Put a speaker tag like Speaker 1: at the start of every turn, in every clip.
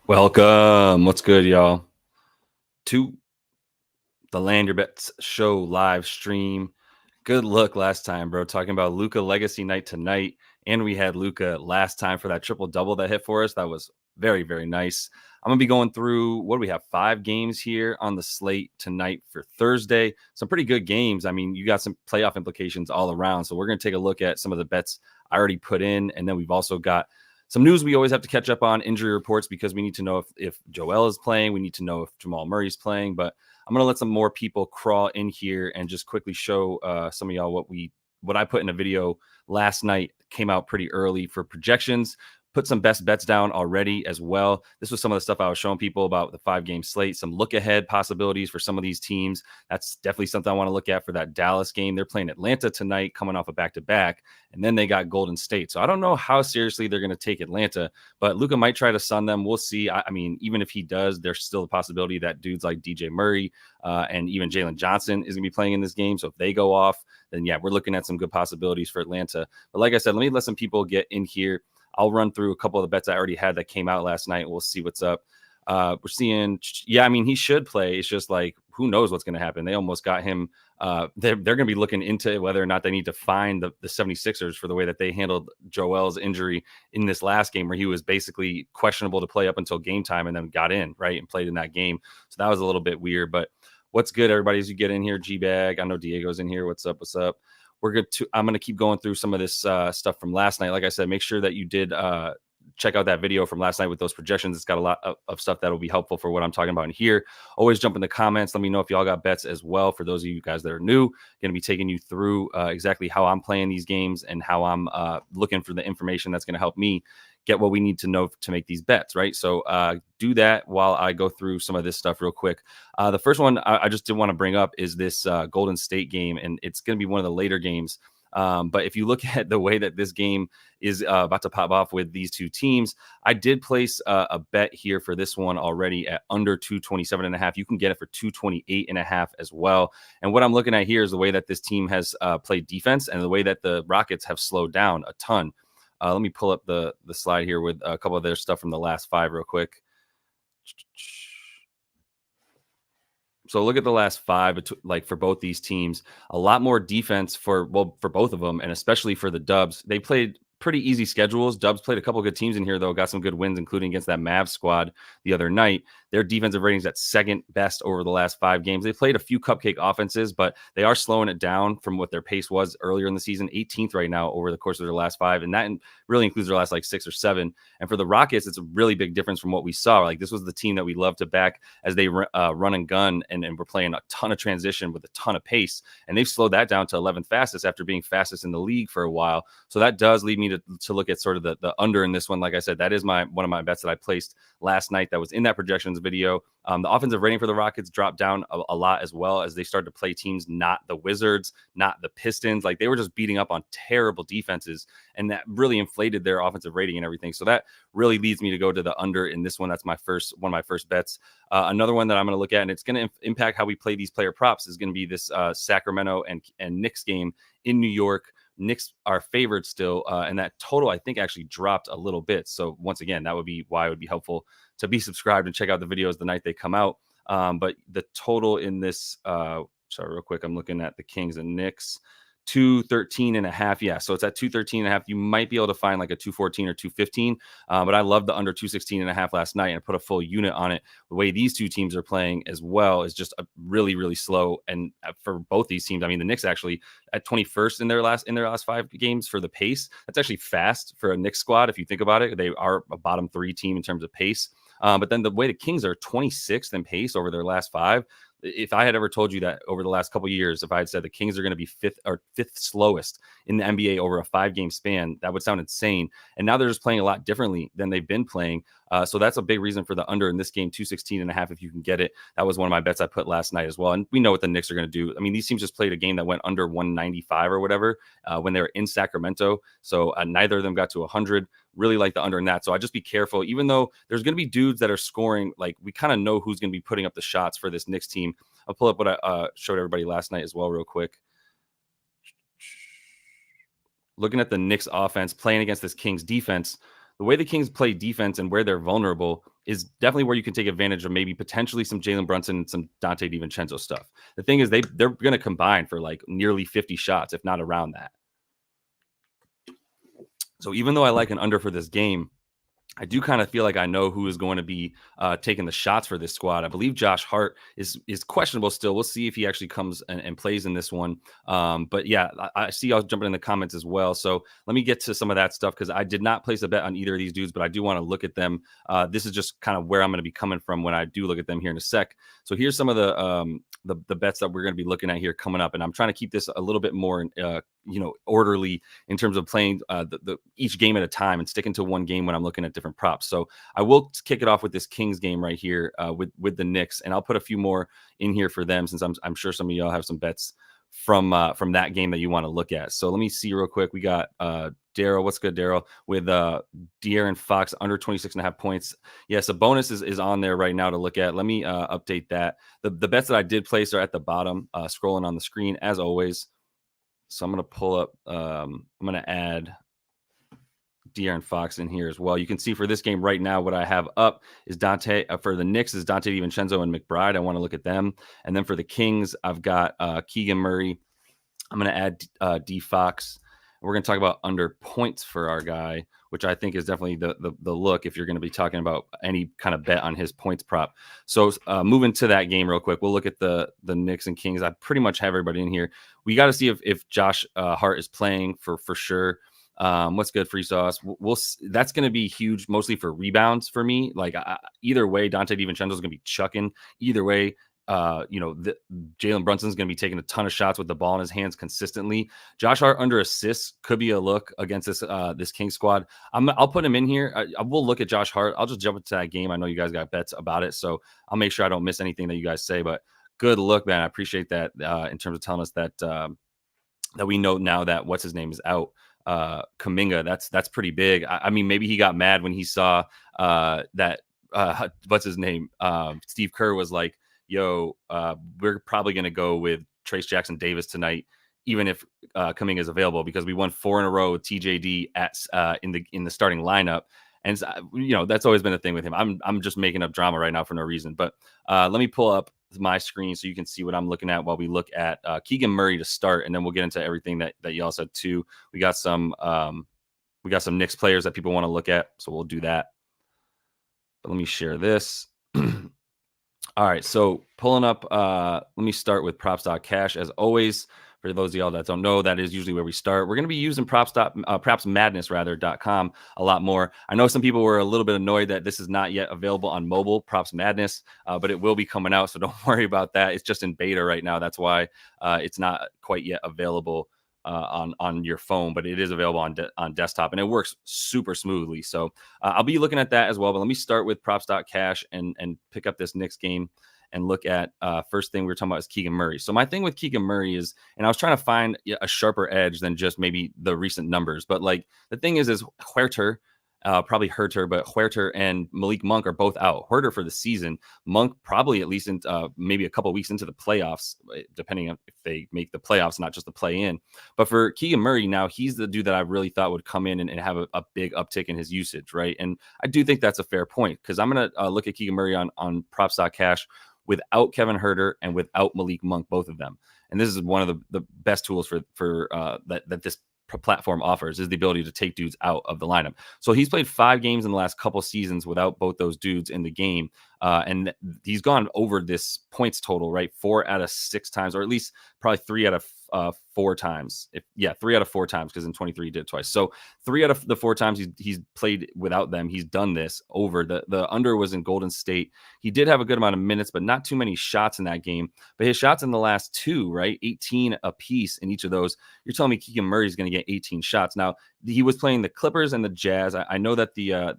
Speaker 1: Welcome. What's good, y'all? To the Land Your Bets show live stream. Good look last time, bro. Talking about Luca Legacy Night tonight. And we had Luca last time for that triple double that hit for us. That was very, very nice. I'm going to be going through what do we have? 5 games here on the slate tonight for Thursday. Some pretty good games. I mean, you got some playoff implications all around. So we're going to take a look at some of the bets I already put in. And then we've also got some news we always have to catch up on, injury reports, because we need to know if Joel is playing. We need to know if Jamal Murray's playing. But I'm going to let some more people crawl in here and just quickly show some of y'all what I put in a video last night. Came out pretty early for projections. Put some best bets down already as well. This was some of the stuff I was showing people about the 5-game slate, some look ahead possibilities for some of these teams. That's definitely something I want to look at for that Dallas game. They're playing Atlanta tonight, coming off a back-to-back, and then they got Golden State. So I don't know how seriously they're going to take Atlanta, but Luka might try to sun them. We'll see. I mean, even if he does, there's still a possibility that dudes like DJ Murray and even Jalen Johnson is going to be playing in this game. So if they go off, then yeah, we're looking at some good possibilities for Atlanta. But like I said, let some people get in here. I'll run through a couple of the bets I already had that came out last night. We'll see what's up. We're seeing, yeah, I mean, he should play. It's just like, who knows what's going to happen? They almost got him. They're going to be looking into whether or not they need to find the 76ers for the way that they handled Joel's injury in this last game, where he was basically questionable to play up until game time and then got in, right, and played in that game. So that was a little bit weird. But what's good, everybody, as you get in here? G-Bag, I know Diego's in here. What's up? What's up? I'm going to keep going through some of this stuff from last night. Like I said, make sure that you did check out that video from last night with those projections. It's got a lot of stuff that will be helpful for what I'm talking about in here. Always jump in the comments. Let me know if y'all got bets as well. For those of you guys that are new, going to be taking you through exactly how I'm playing these games and how I'm looking for the information that's going to help me get what we need to know to make these bets, right? So do that while I go through some of this stuff real quick. The first one I just did want to bring up is this Golden State game, and it's going to be one of the later games. But if you look at the way that this game is about to pop off with these two teams, I did place a bet here for this one already at under 227.5. You can get it for 228.5 as well. And what I'm looking at here is the way that this team has played defense and the way that the Rockets have slowed down a ton. Let me pull up the slide here with a couple of their stuff from the last 5 real quick. So look at the last 5, like for both these teams, a lot more defense for both of them, and especially for the Dubs. They played pretty easy schedules. Dubs played a couple good teams in here, though, got some good wins, including against that Mavs squad the other night. Their defensive ratings at second best over the last 5 games. They played a few cupcake offenses, but they are slowing it down from what their pace was earlier in the season. 18th right now over the course of their last 5, and that really includes their last like 6 or 7. And for the Rockets, it's a really big difference from what we saw. Like, this was the team that we love to back as they run and gun, and we're playing a ton of transition with a ton of pace, and they've slowed that down to 11th fastest after being fastest in the league for a while. So that does lead me to look at sort of the under in this one. Like I said, that is one of my bets that I placed last night that was in that projections video. The offensive rating for the Rockets dropped down a lot, as well as they started to play teams not the Wizards, not the Pistons. Like, they were just beating up on terrible defenses, and that really inflated their offensive rating and everything. So that really leads me to go to the under in this one. That's one of my first bets. Another one that I'm going to look at, and it's going to impact how we play these player props, is going to be this Sacramento and Knicks game in New York. Knicks are favored still, and that total, I think, actually dropped a little bit. So once again, that would be why it would be helpful to be subscribed and check out the videos the night they come out. But the total in this, sorry, real quick, I'm looking at the Kings and Knicks. 213.5. Yeah, so it's at 213.5. You might be able to find like a 214 or 215, but I love the under 216.5 last night and put a full unit on it. The way these two teams are playing as well is just a really, really slow. And for both these teams, I mean, the Knicks actually at 21st in their last 5 games for the pace. That's actually fast for a Knicks squad. If you think about it, they are a bottom 3 team in terms of pace. But then the way the Kings are 26th in pace over their last 5. If I had ever told you that over the last couple of years, if I had said the Kings are going to be fifth slowest in the NBA over a 5-game span, that would sound insane. And now they're just playing a lot differently than they've been playing. So that's a big reason for the under in this game, 216.5, if you can get it. That was one of my bets I put last night as well. And we know what the Knicks are going to do. I mean, these teams just played a game that went under 195 or whatever when they were in Sacramento. So neither of them got to 100. Really like the under in that. So I just be careful, even though there's going to be dudes that are scoring. Like, we kind of know who's going to be putting up the shots for this Knicks team. I'll pull up what I showed everybody last night as well real quick. Looking at the Knicks offense playing against this Kings defense, the way the Kings play defense and where they're vulnerable is definitely where you can take advantage of maybe potentially some Jalen Brunson and some Dante DiVincenzo stuff. The thing is, they're going to combine for like nearly 50 shots, if not around that. So even though I like an under for this game, I do kind of feel like I know who is going to be taking the shots for this squad. I believe Josh Hart is questionable still. We'll see if he actually comes and plays in this one. But yeah, I see y'all jumping in the comments as well. So let me get to some of that stuff because I did not place a bet on either of these dudes, but I do want to look at them. This is just kind of where I'm going to be coming from when I do look at them here in a sec. So here's some of the bets that we're going to be looking at here coming up, and I'm trying to keep this a little bit more orderly in terms of playing each game at a time and sticking to one game when I'm looking at different props. So I will kick it off with this Kings game right here with the Knicks, and I'll put a few more in here for them since I'm sure some of y'all have some bets from that game that you want to look at. So let me see real quick. We got Daryl. What's good, Daryl? With De'Aaron Fox under 26.5 points. Yes, a bonus is on there right now to look at. Let me update that. The bets that I did place are at the bottom, scrolling on the screen as always. So I'm going to pull up, I'm going to add De'Aaron Fox in here as well. You can see for this game right now, what I have up is Dante, for the Knicks is Dante DiVincenzo and McBride. I want to look at them. And then for the Kings, I've got Keegan Murray. I'm going to add D Fox. We're going to talk about under points for our guy, which I think is definitely the look if you're going to be talking about any kind of bet on his points prop. So moving to that game real quick, we'll look at the Knicks and Kings. I pretty much have everybody in here. We got to see if Josh Hart is playing for sure. What's good, Free Sauce? That's going to be huge, mostly for rebounds for me. Like either way, Dante DiVincenzo is going to be chucking. Either way, Jalen Brunson's going to be taking a ton of shots with the ball in his hands consistently. Josh Hart under assists could be a look against this King squad. I'll put him in here. I will look at Josh Hart. I'll just jump into that game. I know you guys got bets about it, so I'll make sure I don't miss anything that you guys say. But good look, man. I appreciate that in terms of telling us that that we know now that what's his name is out. Kuminga, that's pretty big. I mean, maybe he got mad when he saw that what's his name? Steve Kerr was like, yo, we're probably going to go with Trace Jackson Davis tonight, even if Kuminga is available, because we won 4 in a row with TJD in the starting lineup. And that's always been the thing with him. I'm just making up drama right now for no reason. But let me pull up my screen so you can see what I'm looking at while we look at Keegan Murray to start, and then we'll get into everything that y'all said too. We got some Knicks players that people want to look at, so we'll do that. But let me share this. All right, so pulling up, let me start with props.cash. As always, for those of y'all that don't know, that is usually where we start. We're going to be using propsmadness.com a lot more. I know some people were a little bit annoyed that this is not yet available on mobile, Props Madness, but it will be coming out, so don't worry about that. It's just in beta right now. That's why it's not quite yet available on your phone, but it is available on desktop, and it works super smoothly. So I'll be looking at that as well. But let me start with props.cash and pick up this Knicks game and look at first thing we were talking about is Keegan Murray. So my thing with Keegan Murray is, and I was trying to find a sharper edge than just maybe the recent numbers, but like the thing is Huerter, probably Huerter, but Huerter and Malik Monk are both out. Huerter for the season, Monk probably at least in maybe a couple weeks into the playoffs, depending on if they make the playoffs, not just the play in. But for Keegan Murray now, he's the dude that I really thought would come in and have a big uptick in his usage, right? And I do think that's a fair point, because I'm going to look at Keegan Murray on props.cash without Kevin Huerter and without Malik Monk, both of them. And this is one of the best tools for that this platform offers, is the ability to take dudes out of the lineup. So he's played 5 games in the last couple seasons without both those dudes in the game. And he's gone over this points total, right? 4 out of 6 times, or at least probably 3 out of 4 times. 3 out of 4 times, because in 23 he did it twice. So 3 out of the 4 times he's played without them, he's done this over. The under was in Golden State. He did have a good amount of minutes, but not too many shots in that game. But his shots in the last 2, right, 18 apiece in each of those. You're telling me Keegan Murray is going to get 18 shots. Now, he was playing the Clippers and the Jazz. I know that the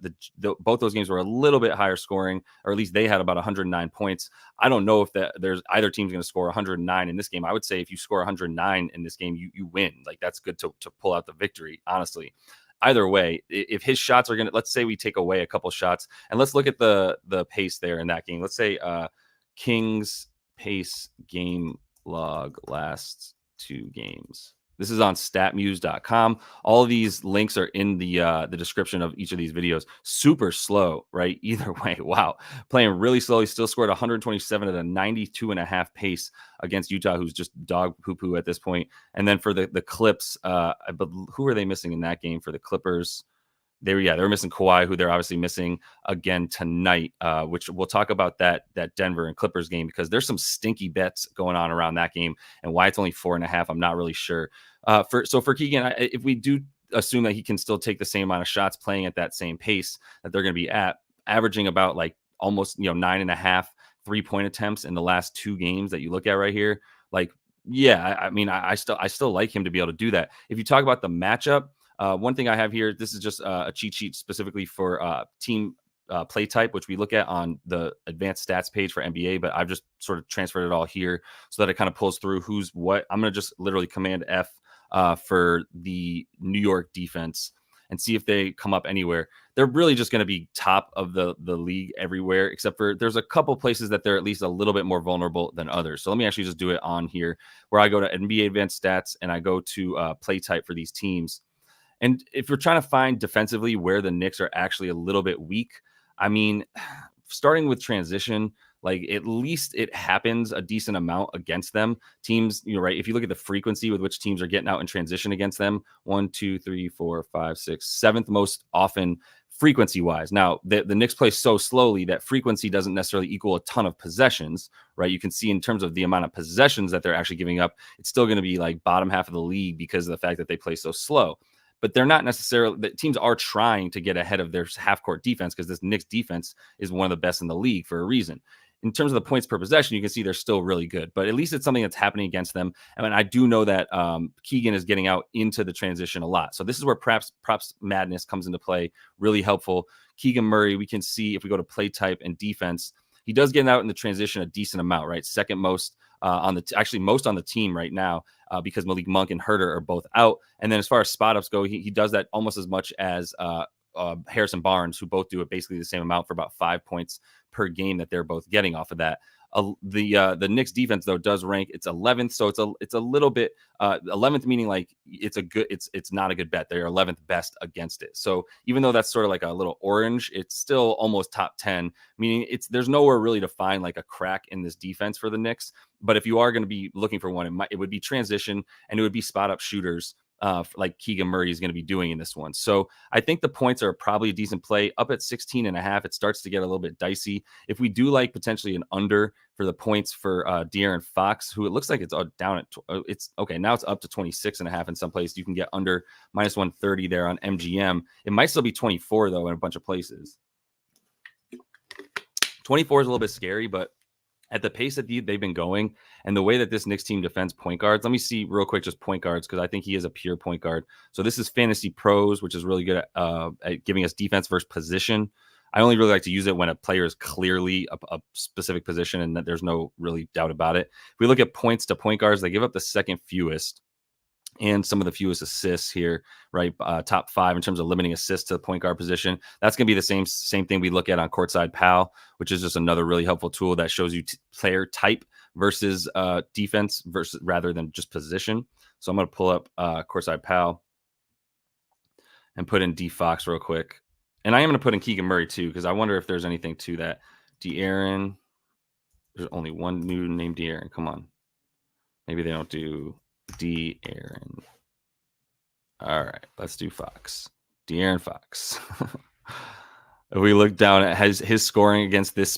Speaker 1: both those games were a little bit higher scoring, or at least they had about 109 points. I don't know if there's either team's going to score 109 in this game. I would say if you score 109 in this game, you win. Like, that's good to pull out the victory, honestly. Either way, if his shots are going to, let's say we take away a couple shots, and let's look at the pace there in that game. Let's say Kings pace game log last 2 games. This is on statmuse.com. All of these links are in the description of each of these videos. Super slow, right? Either way, wow. Playing really slowly, still scored 127 at a 92.5 pace against Utah, who's just dog poo-poo at this point. And then for the Clips, but who are they missing in that game for the Clippers? They were missing Kawhi, who they're obviously missing again tonight, which we'll talk about that Denver and Clippers game, because there's some stinky bets going on around that game, and why it's only 4.5, I'm not really sure. For Keegan, if we do assume that he can still take the same amount of shots playing at that same pace that they're going to be at, averaging about like almost 9.5 3-point attempts in the last 2 games that you look at right here, like I still like him to be able to do that. If you talk about the matchup. One thing I have here, this is just a cheat sheet specifically for team play type, which we look at on the advanced stats page for NBA, but I've just sort of transferred it all here so that it kind of pulls through who's what. I'm going to just literally Command F for the New York defense and see if they come up anywhere. They're really just going to be top of the league everywhere, except for there's a couple places that they're at least a little bit more vulnerable than others. So let me actually just do it on here where I go to NBA advanced stats and I go to play type for these teams. And if you're trying to find defensively where the Knicks are actually a little bit weak, I mean, starting with transition, like at least it happens a decent amount against them. Teams, right? If you look at the frequency with which teams are getting out in transition against them, 1, 2, 3, 4, 5, 6, 7th most often frequency wise. Now, the Knicks play so slowly that frequency doesn't necessarily equal a ton of possessions, right? You can see in terms of the amount of possessions that they're actually giving up, it's still going to be like bottom half of the league because of the fact that they play so slow. But they're not necessarily, the teams are trying to get ahead of their half court defense because this Knicks defense is one of the best in the league for a reason. In terms of the points per possession, you can see they're still really good, but at least it's something that's happening against them. I mean, I do know that Keegan is getting out into the transition a lot. So this is where props madness comes into play. Really helpful. Keegan Murray, we can see if we go to play type and defense, he does get out in the transition a decent amount, right? Second most actually most on the team right now, because Malik Monk and Herter are both out. And then as far as spot ups go, he does that almost as much as Harrison Barnes, who both do it basically the same amount for about 5 points per game that they're both getting off of that. The Knicks defense though does rank, it's 11th, so it's a little bit 11th, meaning like it's not a good bet. They're 11th best against it. So even though that's sort of like a little orange, it's still almost top 10, meaning there's nowhere really to find like a crack in this defense for the Knicks. But if you are going to be looking for one, it would be transition and it would be spot up shooters. Like Keegan Murray is going to be doing in this one. So I think the points are probably a decent play. Up at 16.5, it starts to get a little bit dicey. If we do like potentially an under for the points for De'Aaron Fox, who it looks like it's down at, it's okay, now it's up to 26.5 in some places. You can get under minus 130 there on MGM. It might still be 24 though in a bunch of places. 24 is a little bit scary, but at the pace that they've been going and the way that this Knicks team defends point guards, let me see real quick just point guards, because I think he is a pure point guard. So this is Fantasy Pros, which is really good at giving us defense versus position. I only really like to use it when a player is clearly a specific position and that there's no really doubt about it. If we look at points to point guards, they give up the second fewest and some of the fewest assists here, right? Top 5 in terms of limiting assists to the point guard position. That's going to be the same thing we look at on Courtside Pal, which is just another really helpful tool that shows you player type versus defense versus rather than just position. So I'm going to pull up Courtside Pal and put in D Fox real quick. And I am going to put in Keegan Murray too, because I wonder if there's anything to that. De'Aaron, there's only one new named De'Aaron. Come on. Maybe they don't do De'Aaron. All right, let's do Fox. De'Aaron Fox. If we look down at his scoring against this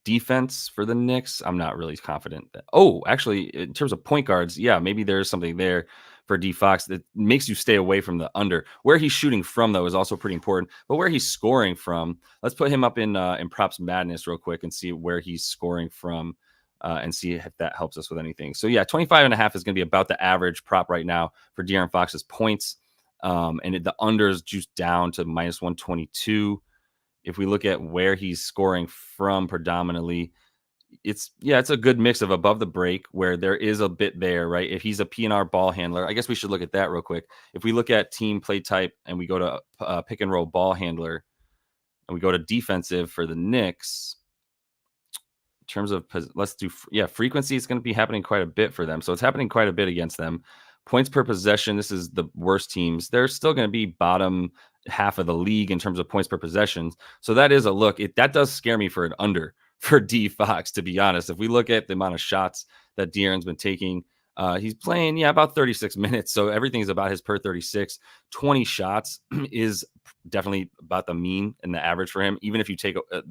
Speaker 1: defense for the Knicks, I'm not really confident that. Oh, actually, in terms of point guards, yeah, maybe there's something there for D Fox that makes you stay away from the under. Where he's shooting from though is also pretty important. But where he's scoring from, let's put him up in props madness real quick and see where he's scoring from. And see if that helps us with anything. So yeah, 25.5 is going to be about the average prop right now for De'Aaron Fox's points. And the under is juiced down to minus 122. If we look at where he's scoring from predominantly, it's a good mix of above the break where there is a bit there, right? If he's a PNR ball handler, I guess we should look at that real quick. If we look at team play type and we go to pick and roll ball handler and we go to defensive for the Knicks, terms of let's do frequency is going to be happening quite a bit for them, so it's happening quite a bit against them. Points per possession, this is the worst teams. They're still going to be bottom half of the league in terms of points per possession. So that is a look. That does scare me for an under for D Fox, to be honest. If we look at the amount of shots that De'Aaron's been taking, he's playing, about 36 minutes. So everything's about his per 36. 20 shots is definitely about the mean and the average for him. Even if you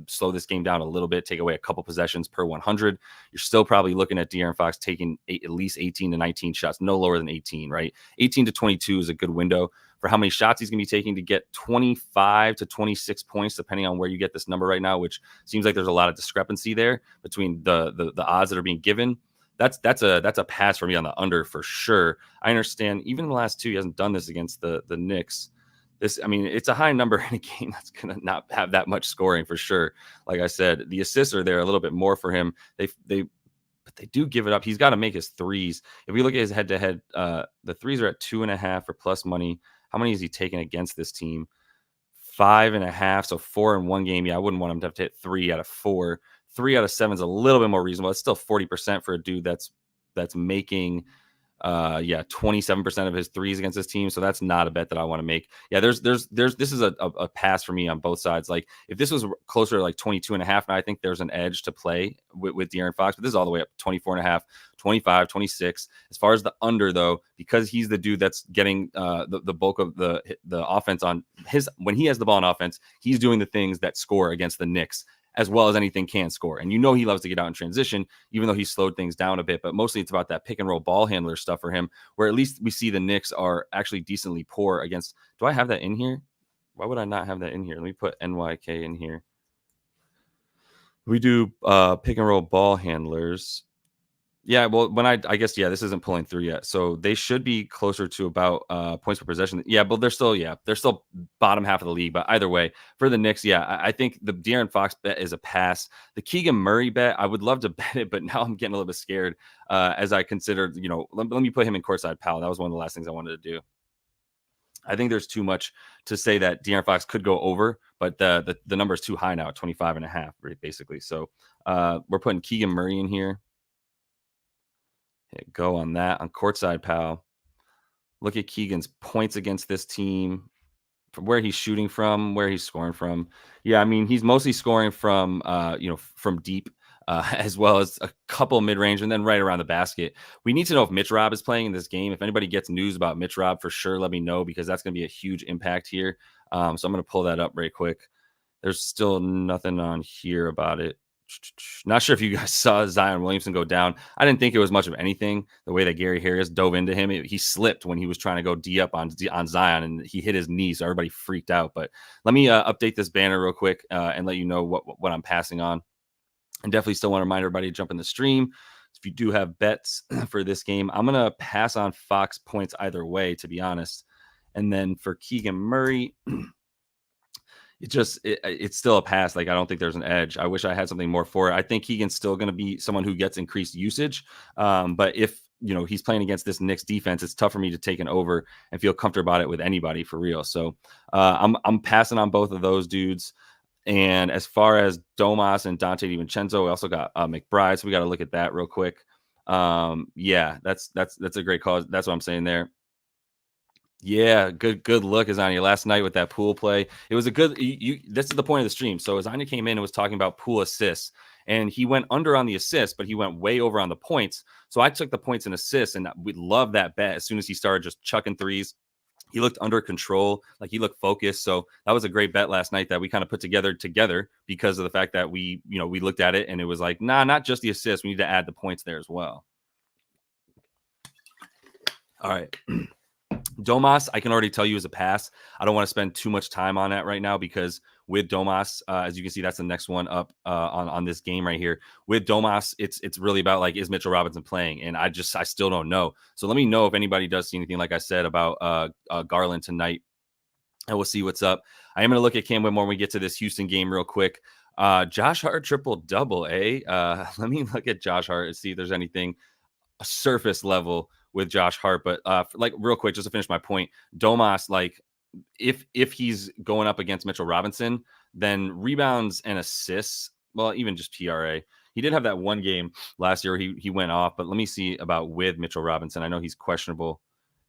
Speaker 1: slow this game down a little bit, take away a couple possessions per 100, you're still probably looking at De'Aaron Fox taking at least 18 to 19 shots, no lower than 18, right? 18 to 22 is a good window for how many shots he's going to be taking to get 25 to 26 points, depending on where you get this number right now, which seems like there's a lot of discrepancy there between the odds that are being given. That's a pass for me on the under for sure. I understand even in the last two, he hasn't done this against the Knicks. It's a high number in a game that's going to not have that much scoring for sure. Like I said, the assists are there a little bit more for him. But they do give it up. He's got to make his threes. If we look at his head-to-head, the threes are at 2.5 for plus money. How many is he taking against this team? 5.5, so 4 in one game. Yeah, I wouldn't want him to have to hit 3 out of 4. 3 out of 7 is a little bit more reasonable. It's still 40% for a dude that's making 27% of his threes against this team. So that's not a bet that I want to make. Yeah, this is a pass for me on both sides. Like if this was closer to like 22.5, I think there's an edge to play with De'Aaron Fox, but this is all the way up 24.5, 25, 26. As far as the under though, because he's the dude that's getting the bulk of the offense on when he has the ball on offense, he's doing the things that score against the Knicks as well as anything can score. And he loves to get out in transition, even though he slowed things down a bit. But mostly it's about that pick and roll ball handler stuff for him, where at least we see the Knicks are actually decently poor against. Do I have that in here? Why would I not have that in here? Let me put NYK in here. We do pick and roll ball handlers. Yeah, well, when I guess, this isn't pulling through yet. So they should be closer to about points per possession. Yeah, but they're still bottom half of the league. But either way, for the Knicks, I think the De'Aaron Fox bet is a pass. The Keegan Murray bet, I would love to bet it, but now I'm getting a little bit scared as I considered, let me put him in courtside pal. That was one of the last things I wanted to do. I think there's too much to say that De'Aaron Fox could go over, but the number is too high now at 25.5, basically. So we're putting Keegan Murray in here. Hit go on that on courtside, pal. Look at Keegan's points against this team, from where he's shooting from, where he's scoring from. Yeah, he's mostly scoring from from deep, as well as a couple mid-range and then right around the basket. We need to know if Mitch Rob is playing in this game. If anybody gets news about Mitch Rob, for sure, let me know, because that's going to be a huge impact here. So I'm going to pull that up very quick. There's still nothing on here about it. Not sure if you guys saw Zion Williamson go down. I didn't think it was much of anything. The way that Gary Harris dove into him, he slipped when he was trying to go D up on Zion, and he hit his knee, so everybody freaked out. But let me update this banner real quick and let you know what I'm passing on. And definitely still want to remind everybody to jump in the stream. If you do have bets for this game, I'm going to pass on Fox points either way, to be honest. And then for Keegan Murray, it's still a pass. Like, I don't think there's an edge. I wish I had something more for it. I think Keegan's still going to be someone who gets increased usage. But if he's playing against this Knicks defense, it's tough for me to take an over and feel comfortable about it with anybody for real. So I'm passing on both of those dudes. And as far as Domas and Dante DiVincenzo, we also got McBride. So we got to look at that real quick. That's a great call. That's what I'm saying there. Yeah, good look, Azania. Last night with that pool play, it was a good. This is the point of the stream. So Azania came in and was talking about pool assists, and he went under on the assists, but he went way over on the points. So I took the points and assists, and we love that bet. As soon as he started just chucking threes, he looked under control, like he looked focused. So that was a great bet last night that we kind of put together because of the fact that we looked at it and it was like, nah, not just the assists. We need to add the points there as well. All right. Domas, I can already tell you is a pass. I don't want to spend too much time on that right now, because with Domas, as you can see, that's the next one up on this game right here. With Domas, it's really about, like, is Mitchell Robinson playing? And I still don't know. So let me know if anybody does see anything, like I said, about Garland tonight, and we'll see what's up. I am going to look at Cam Whitmore when we get to this Houston game real quick. Josh Hart triple-double, eh? Let me look at Josh Hart and see if there's anything surface level with Josh Hart. But like, real quick, just to finish my point, Domas, like, if he's going up against Mitchell Robinson, then rebounds and assists, well, even just PRA. He did have that one game last year where he went off, but let me see about with Mitchell Robinson. I know he's questionable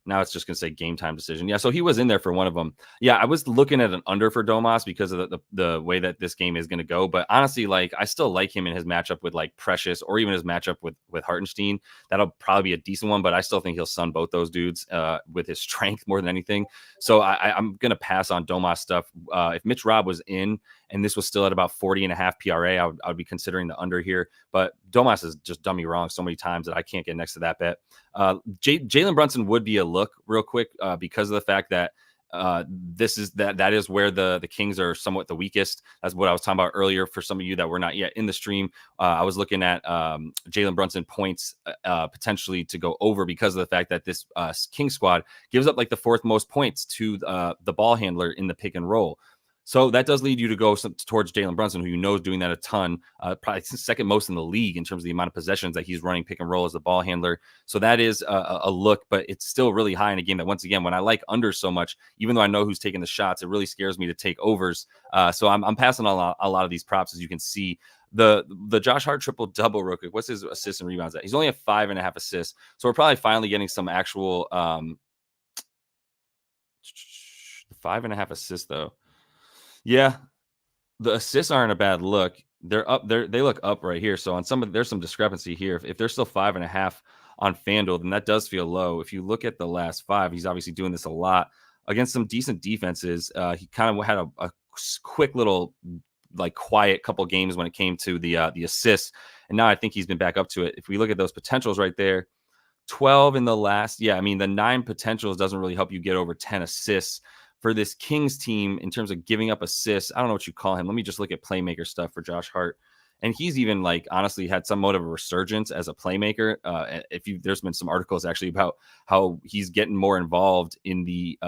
Speaker 1: Now it's just going to say game time decision. Yeah, so he was in there for one of them. Yeah, I was looking at an under for Domas because of the way that this game is going to go. But honestly, like I still like him in his matchup with like Precious or even his matchup with Hartenstein. That'll probably be a decent one, but I still think he'll sun both those dudes with his strength more than anything. So I'm going to pass on Domas stuff. If Mitch Robb was in and this was still at about 40.5 PRA, I would be considering the under here. But Domas has just done me wrong so many times that I can't get next to that bet. Jalen Brunson would be a look real quick because of the fact that that is where the Kings are somewhat the weakest. That's what I was talking about earlier. For some of you that were not yet in the stream, I was looking at Jalen Brunson points potentially to go over because of the fact that this King squad gives up like the fourth most points to the ball handler in the pick and roll. So that does lead you to go towards Jalen Brunson, who you know is doing that a ton, probably second most in the league in terms of the amount of possessions that he's running pick and roll as the ball handler. So that is a look, but it's still really high in a game that, once again, when I like under so much, even though I know who's taking the shots, it really scares me to take overs. So I'm passing on a lot of these props, as you can see. The Josh Hart triple double real quick. What's his assists and rebounds at? He's only at 5.5 assists. So we're probably finally getting some actual 5.5 assists though. Yeah, the assists aren't a bad look. They're up there. They look up right here. So on there's some discrepancy here. If they're still 5.5 on FanDuel, then that does feel low. If you look at the last 5, he's obviously doing this a lot against some decent defenses. He kind of had a quick little like quiet couple games when it came to the assists, and now I think he's been back up to it. If we look at those potentials right there, 12 in the last. Yeah, I mean the 9 potentials doesn't really help you get over 10 assists. For this Kings team, in terms of giving up assists, I don't know what you call him. Let me just look at playmaker stuff for Josh Hart. And he's even like honestly had somewhat of a resurgence as a playmaker. There's been some articles actually about how he's getting more involved in the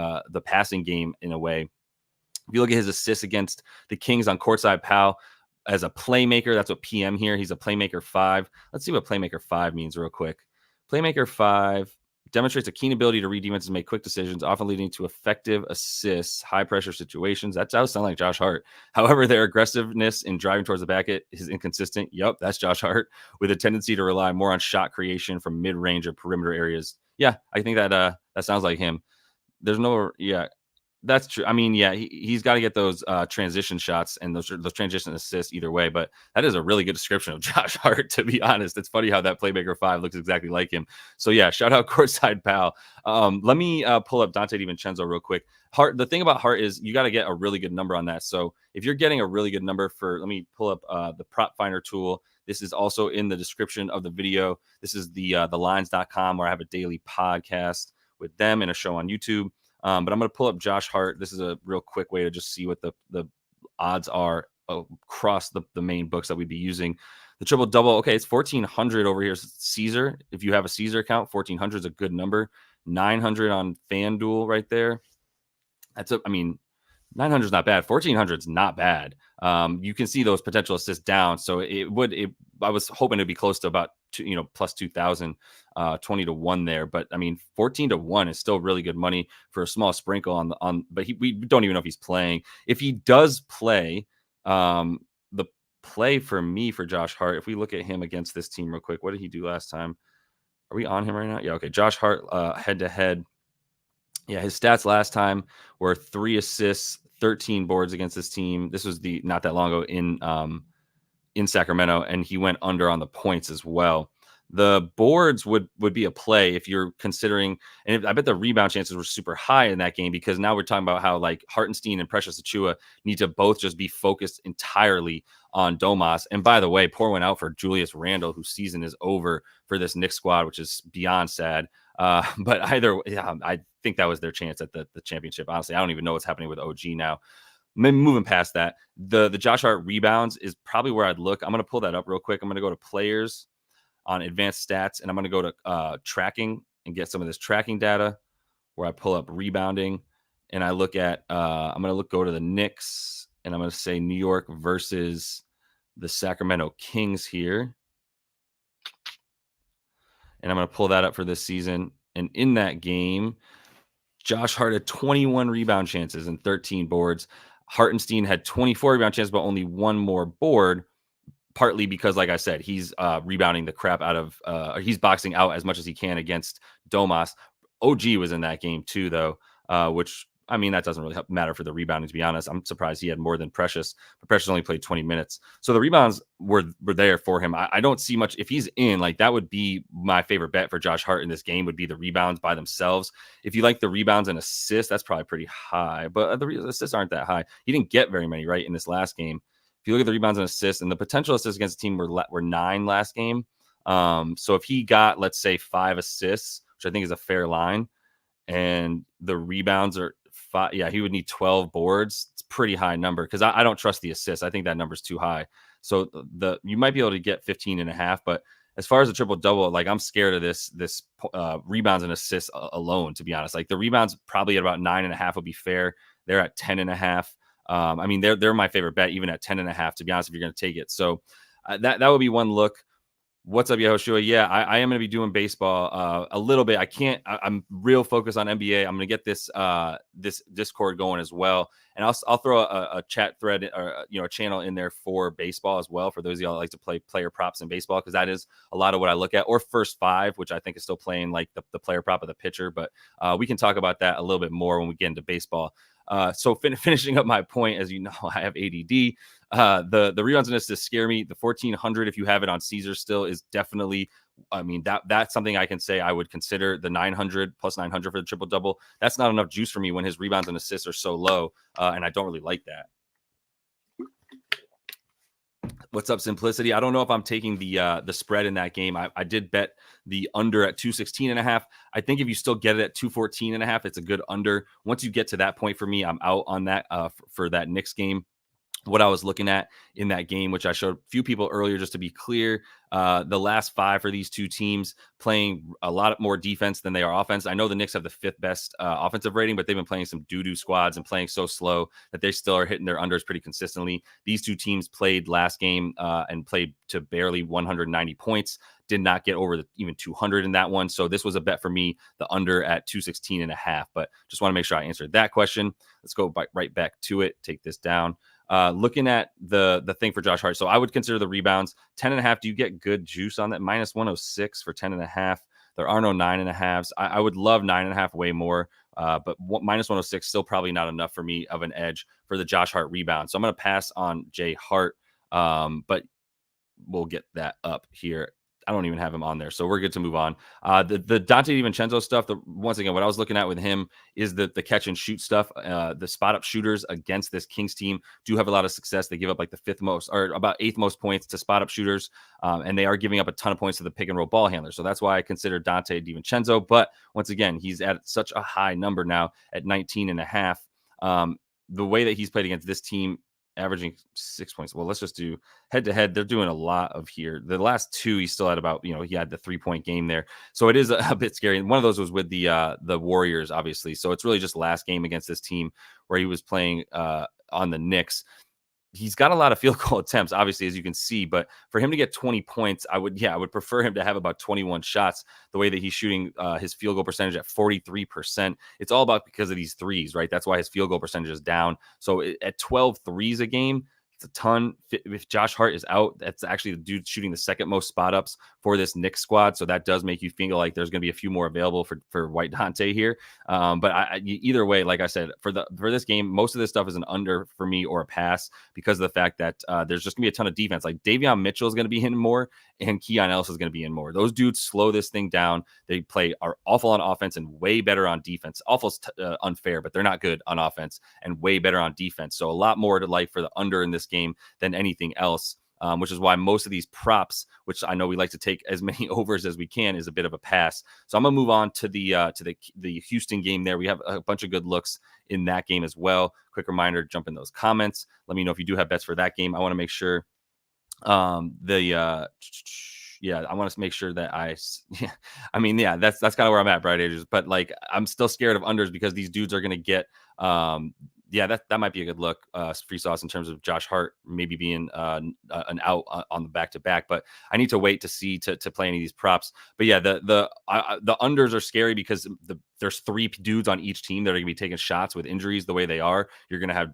Speaker 1: passing game in a way. If you look at his assists against the Kings on courtside pal as a playmaker, that's what PM here. He's a playmaker 5. Let's see what playmaker 5 means real quick. Playmaker 5 demonstrates a keen ability to read defenses and make quick decisions, often leading to effective assists, high pressure situations. That does sound like Josh Hart. However, their aggressiveness in driving towards the basket is inconsistent. Yep, that's Josh Hart, with a tendency to rely more on shot creation from mid-range or perimeter areas. Yeah, I think that that sounds like him. There's no, yeah, that's true. I mean, yeah, he's got to get those transition shots and those transition assists either way. But that is a really good description of Josh Hart, to be honest. It's funny how that playmaker 5 looks exactly like him. So yeah, shout out courtside pal. Let me pull up Dante DiVincenzo real quick. Hart. The thing about Hart is you got to get a really good number on that. So if you're getting a really good number for, let me pull up the prop finder tool. This is also in the description of the video. This is the lines.com, where I have a daily podcast with them and a show on YouTube. But I'm going to pull up Josh Hart. This is a real quick way to just see what the odds are across the main books that we'd be using. The triple double, okay, it's 1,400 over here. Caesar, if you have a Caesar account, 1,400 is a good number. 900 on FanDuel right there. I mean, 900 is not bad. 1,400 is not bad. You can see those potential assists down. So I was hoping it'd be close to about plus 2,000, 20 to 1 there. But I mean, 14 to 1 is still really good money for a small sprinkle on. But we don't even know if he's playing. If he does play, the play for me for Josh Hart, if we look at him against this team real quick, what did he do last time? Are we on him right now? Yeah. Okay. Josh Hart head to head. Yeah, his stats last time were 3 assists, 13 boards against this team. This was not that long ago in Sacramento, and he went under on the points as well. The boards would be a play if you're considering, and I bet the rebound chances were super high in that game, because now we're talking about how like Hartenstein and Precious Achiuwa need to both just be focused entirely on Domas. And by the way, pour one out for Julius Randle, whose season is over for this Knicks squad, which is beyond sad. But I think that was their chance at the championship. Honestly, I don't even know what's happening with OG now. Moving past that, the Josh Hart rebounds is probably where I'd look. I'm going to pull that up real quick. I'm going to go to players on advanced stats, and I'm going to go to tracking and get some of this tracking data, where I pull up rebounding, and I look at I'm going to go to the Knicks, and I'm going to say New York versus the Sacramento Kings here. And I'm going to pull that up for this season. And in that game, Josh Hart had 21 rebound chances and 13 boards. Hartenstein had 24 rebound chances, but only 1 more board, partly because, like I said, he's rebounding the crap out of he's boxing out as much as he can against Domas. OG was in that game too, though, which I mean, that doesn't really matter for the rebounding, to be honest. I'm surprised he had more than Precious, but Precious only played 20 minutes. So the rebounds were there for him. I don't see much. If he's in, like, that would be my favorite bet for Josh Hart in this game, would be the rebounds by themselves. If you like the rebounds and assists, that's probably pretty high, but the assists aren't that high. He didn't get very many, right, in this last game. If you look at the rebounds and assists, and the potential assists against the team were 9 last game. So if he got, let's say, 5 assists, which I think is a fair line, and the rebounds are 5, yeah, he would need 12 boards. It's a pretty high number because I don't trust the assists. I think that number's too high. So you might be able to get 15.5, but as far as a triple double, like, I'm scared of this rebounds and assists alone, to be honest. Like, the rebounds probably at about 9.5 would be fair. They're at 10.5. I mean, they're my favorite bet, even at 10.5, to be honest, if you're going to take it. So that would be one look. What's up, Yehoshua? Yeah, I am going to be doing baseball a little bit. I'm real focused on NBA. I'm going to get this Discord going as well, and I'll throw a chat thread or a channel in there for baseball as well, for those of y'all that like to play player props in baseball, because that is a lot of what I look at, or first 5, which I think is still playing like the player prop of the pitcher. But we can talk about that a little bit more when we get into baseball. So finishing up my point, as you know, I have ADD. The rebounds and assists scare me. The 1,400, if you have it on Caesar still, is definitely, I mean, that's something I can say I would consider. The 900 plus 900 for the triple double, that's not enough juice for me when his rebounds and assists are so low, and I don't really like that. What's up, Simplicity? I don't know if I'm taking the spread in that game. I did bet the under at 216.5. I think if you still get it at 214.5, it's a good under. Once you get to that point, for me, I'm out on that for that Knicks game. What I was looking at in that game, which I showed a few people earlier, just to be clear, the last 5 for these two teams playing a lot more defense than they are offense. I know the Knicks have the 5th best offensive rating, but they've been playing some doo-doo squads and playing so slow that they still are hitting their unders pretty consistently. These two teams played last game and played to barely 190 points. Did not get over even 200 in that one. So this was a bet for me, the under at 216.5. But just want to make sure I answered that question. Let's go right back to it. Take this down. Looking at the thing for Josh Hart. So I would consider the rebounds 10.5. Do you get good juice on that? Minus 106 for 10.5. There are no 9.5s. I would love 9.5 way more. But minus 106 still probably not enough for me of an edge for the Josh Hart rebound. So I'm going to pass on Jay Hart. But we'll get that up here. I don't even have him on there, so we're good to move on. The Dante DiVincenzo stuff, once again, what I was looking at with him is the catch and shoot stuff. The spot up shooters against this Kings team do have a lot of success. They give up like the 5th most, or about 8th most points to spot up shooters, and they are giving up a ton of points to the pick and roll ball handler. So that's why I consider Dante DiVincenzo. But once again, he's at such a high number now at 19.5. The way that he's played against this team, averaging 6 points. Well, let's just do head to head. They're doing a lot of here. The last 2, he still had about, he had the 3-point game there. So it is a bit scary. And one of those was with the Warriors, obviously. So it's really just last game against this team where he was playing on the Knicks. He's got a lot of field goal attempts, obviously, as you can see, but for him to get 20 points, I would prefer him to have about 21 shots, the way that he's shooting his field goal percentage at 43%. It's all about because of these threes, right? That's why his field goal percentage is down. So at 12 threes a game, it's a ton. If Josh Hart is out, that's actually the dude shooting the 2nd most spot ups for this Knicks squad. So that does make you feel like there's going to be a few more available for White Dante here. But either way, like I said, for this game, most of this stuff is an under for me or a pass because of the fact that there's just going to be a ton of defense. Like Davion Mitchell is going to be in more, and Keon Ellis is going to be in more. Those dudes slow this thing down. They are awful on offense and way better on defense. Awful's unfair, but they're not good on offense and way better on defense. So a lot more to like for the under in this game than anything else. Which is why most of these props, which I know we like to take as many overs as we can, is a bit of a pass. So I'm gonna move on to the Houston game. There we have a bunch of good looks in that game as well. Quick reminder: jump in those comments. Let me know if you do have bets for that game. I want to make sure I want to make sure that that's kind of where I'm at, Bright Agers. But like, I'm still scared of unders because these dudes are gonna get that might be a good look, free sauce, in terms of Josh Hart maybe being an out on the back-to-back. But I need to wait to see to play any of these props. But yeah, the unders are scary because there's 3 dudes on each team that are going to be taking shots with injuries the way they are. You're going to have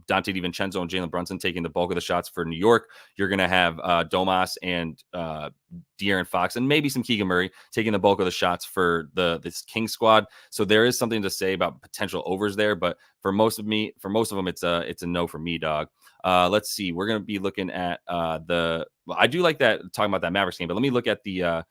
Speaker 1: Dante DiVincenzo and Jalen Brunson taking the bulk of the shots for New York. You're going to have Domas and De'Aaron Fox and maybe some Keegan Murray taking the bulk of the shots for this King squad. So there is something to say about potential overs there, but for most of them, it's a no for me, dog. Let's see. We're going to be looking at I do like that talking about that Mavericks game, but let me look at the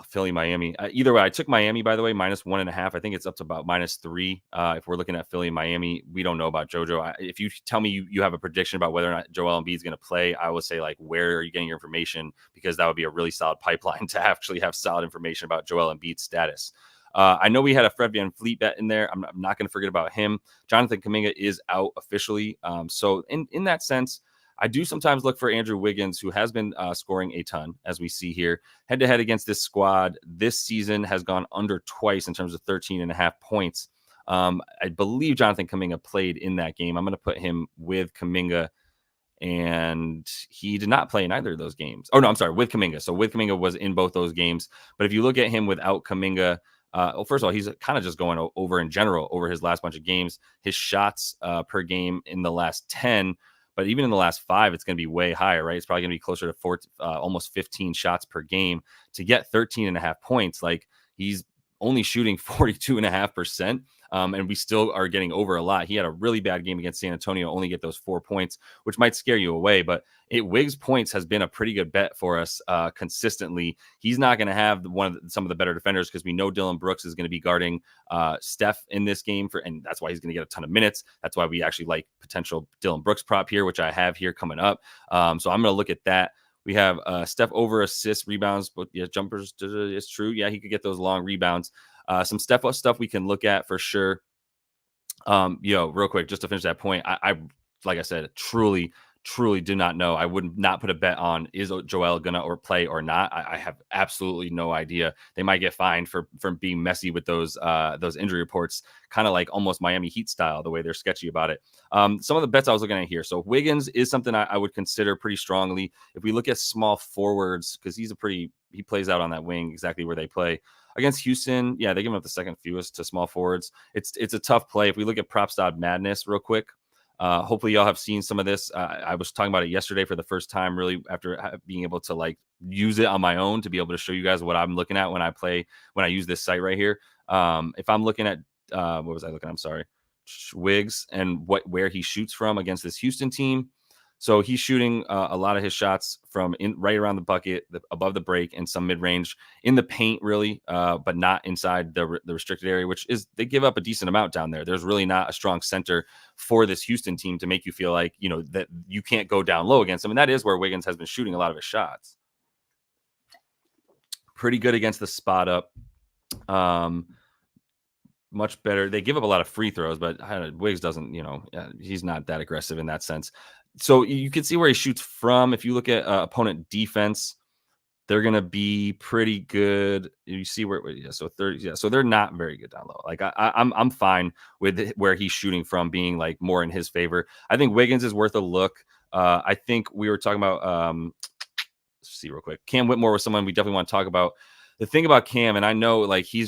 Speaker 1: Philly Miami. Either way, I took Miami, by the way, -1.5. I think it's up to about -3. If we're looking at Philly and Miami, we don't know about JoJo. If you tell me you have a prediction about whether or not Joel Embiid is going to play, I would say, like, where are you getting your information? Because that would be a really solid pipeline to actually have solid information about Joel Embiid's status. I know we had a Fred VanVleet bet in there. I'm not going to forget about him. Jonathan Kuminga is out officially. So in that sense, I do sometimes look for Andrew Wiggins, who has been scoring a ton, as we see here. Head-to-head against this squad this season has gone under twice in terms of 13.5 points. I believe Jonathan Kuminga played in that game. I'm going to put him with Kuminga, and he did not play in either of those games. Oh, no, I'm sorry, with Kuminga. So with Kuminga was in both those games. But if you look at him without Kuminga, well, first of all, he's kind of just going over in general over his last bunch of games. His shots per game in the last 10, but even in the last 5, it's going to be way higher, right? It's probably going to be closer to almost 15 shots per game to get 13.5 points. Like, he's only shooting 42.5%. And we still are getting over a lot. He had a really bad game against San Antonio, only get those 4 points, which might scare you away. But Wiggs points has been a pretty good bet for us consistently. He's not going to have some of the better defenders because we know Dillon Brooks is going to be guarding Steph in this game, and that's why he's going to get a ton of minutes. That's why we actually like potential Dillon Brooks prop here, which I have here coming up. So I'm going to look at that. We have Steph over assists, rebounds, but yeah, jumpers. It's true. Yeah, he could get those long rebounds. Some stuff we can look at for sure. Real quick, just to finish that point, I like I said, truly do not know. I would not put a bet on is Joel gonna play or not. I have absolutely no idea. They might get fined for being messy with those injury reports, kind of like almost Miami Heat style, the way they're sketchy about it. Some of the bets I was looking at here. So Wiggins is something I would consider pretty strongly. If we look at small forwards, because he plays out on that wing exactly where they play. Against Houston, yeah, they give up the second fewest to small forwards. It's a tough play. If we look at Props Madness real quick, hopefully y'all have seen some of this. I was talking about it yesterday for the first time, really, after being able to like use it on my own to be able to show you guys what I'm looking at when I use this site right here. If I'm looking at what was I looking at? I'm sorry, Wiggs and where he shoots from against this Houston team. So he's shooting a lot of his shots from right around the bucket, above the break, and some mid-range in the paint, really, but not inside the restricted area, which is they give up a decent amount down there. There's really not a strong center for this Houston team to make you feel like, that you can't go down low against them. And that is where Wiggins has been shooting a lot of his shots. Pretty good against the spot up. Much better. They give up a lot of free throws, but Wiggs doesn't, he's not that aggressive in that sense. So you can see where he shoots from. If you look at opponent defense, they're going to be pretty good. You see so 30. Yeah, so they're not very good down low. Like I'm fine with where he's shooting from being like more in his favor. I think Wiggins is worth a look. I think we were talking about let's see real quick. Cam Whitmore was someone we definitely want to talk about. The thing about Cam, and I know like he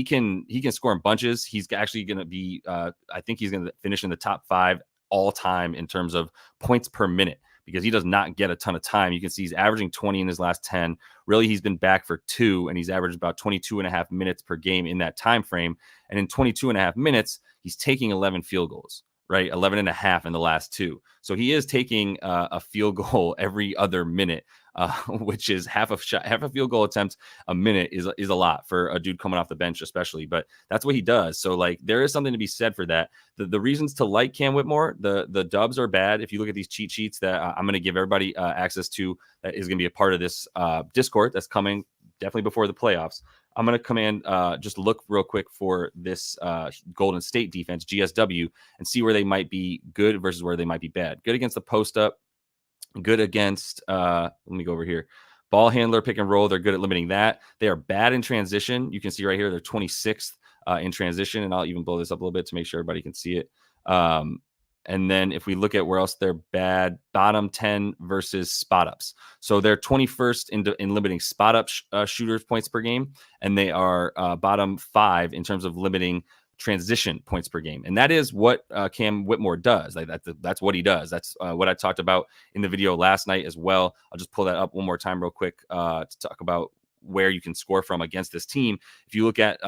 Speaker 1: can score in bunches. He's actually going to be I think he's going to finish in the top 5 all time in terms of points per minute because he does not get a ton of time. You can see he's averaging 20 in his last 10. Really, he's been back for 2, and he's averaged about 22.5 minutes per game in that time frame. And in 22.5 minutes, he's taking 11 field goals, right? 11.5 in the last 2. So he is taking a field goal every other minute, which is half a field goal attempt a minute is a lot for a dude coming off the bench, especially. But that's what he does. So like there is something to be said for that. The reasons to like Cam Whitmore, the dubs are bad. If you look at these cheat sheets that I'm going to give everybody access to, that is going to be a part of this Discord that's coming definitely before the playoffs. I'm going to come in, just look real quick for this Golden State defense, GSW, and see where they might be good versus where they might be bad. Good against the post up, good against, let me go over here. Ball handler, pick and roll, they're good at limiting that. They are bad in transition. You can see right here, they're 26th in transition, and I'll even blow this up a little bit to make sure everybody can see it. And then if we look at where else they're bad, bottom 10 versus spot ups. So they're 21st in limiting spot up shooters points per game, and they are bottom 5 in terms of limiting transition points per game. And that is what Cam Whitmore does. Like that's what he does. That's what I talked about in the video last night as well. I'll just pull that up one more time real quick to talk about where you can score from against this team. If you look at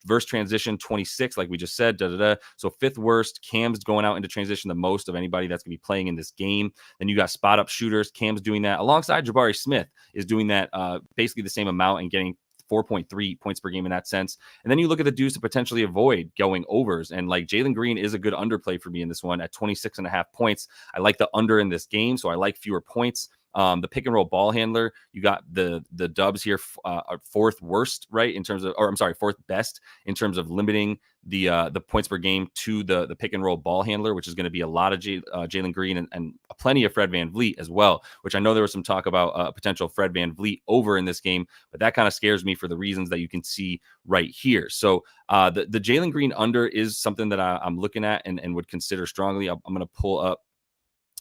Speaker 1: verse transition 26, like we just said, so 5th worst. Cam's going out into transition the most of anybody that's going to be playing in this game. Then you got spot up shooters. Cam's doing that alongside Jabari Smith is doing that basically the same amount and getting 4.3 points per game in that sense. And then you look at the dudes to potentially avoid going overs. And like Jalen Green is a good underplay for me in this one at 26.5 points. I like the under in this game, so I like fewer points. The pick and roll ball handler, you got the Dubs here, 4th worst, right? In terms of, or I'm sorry, 4th best in terms of limiting the points per game to the pick and roll ball handler, which is going to be a lot of Jalen Green and plenty of Fred VanVleet as well, which I know there was some talk about potential Fred VanVleet over in this game, but that kind of scares me for the reasons that you can see right here. So the Jalen Green under is something that I'm looking at and would consider strongly. I'm going to pull up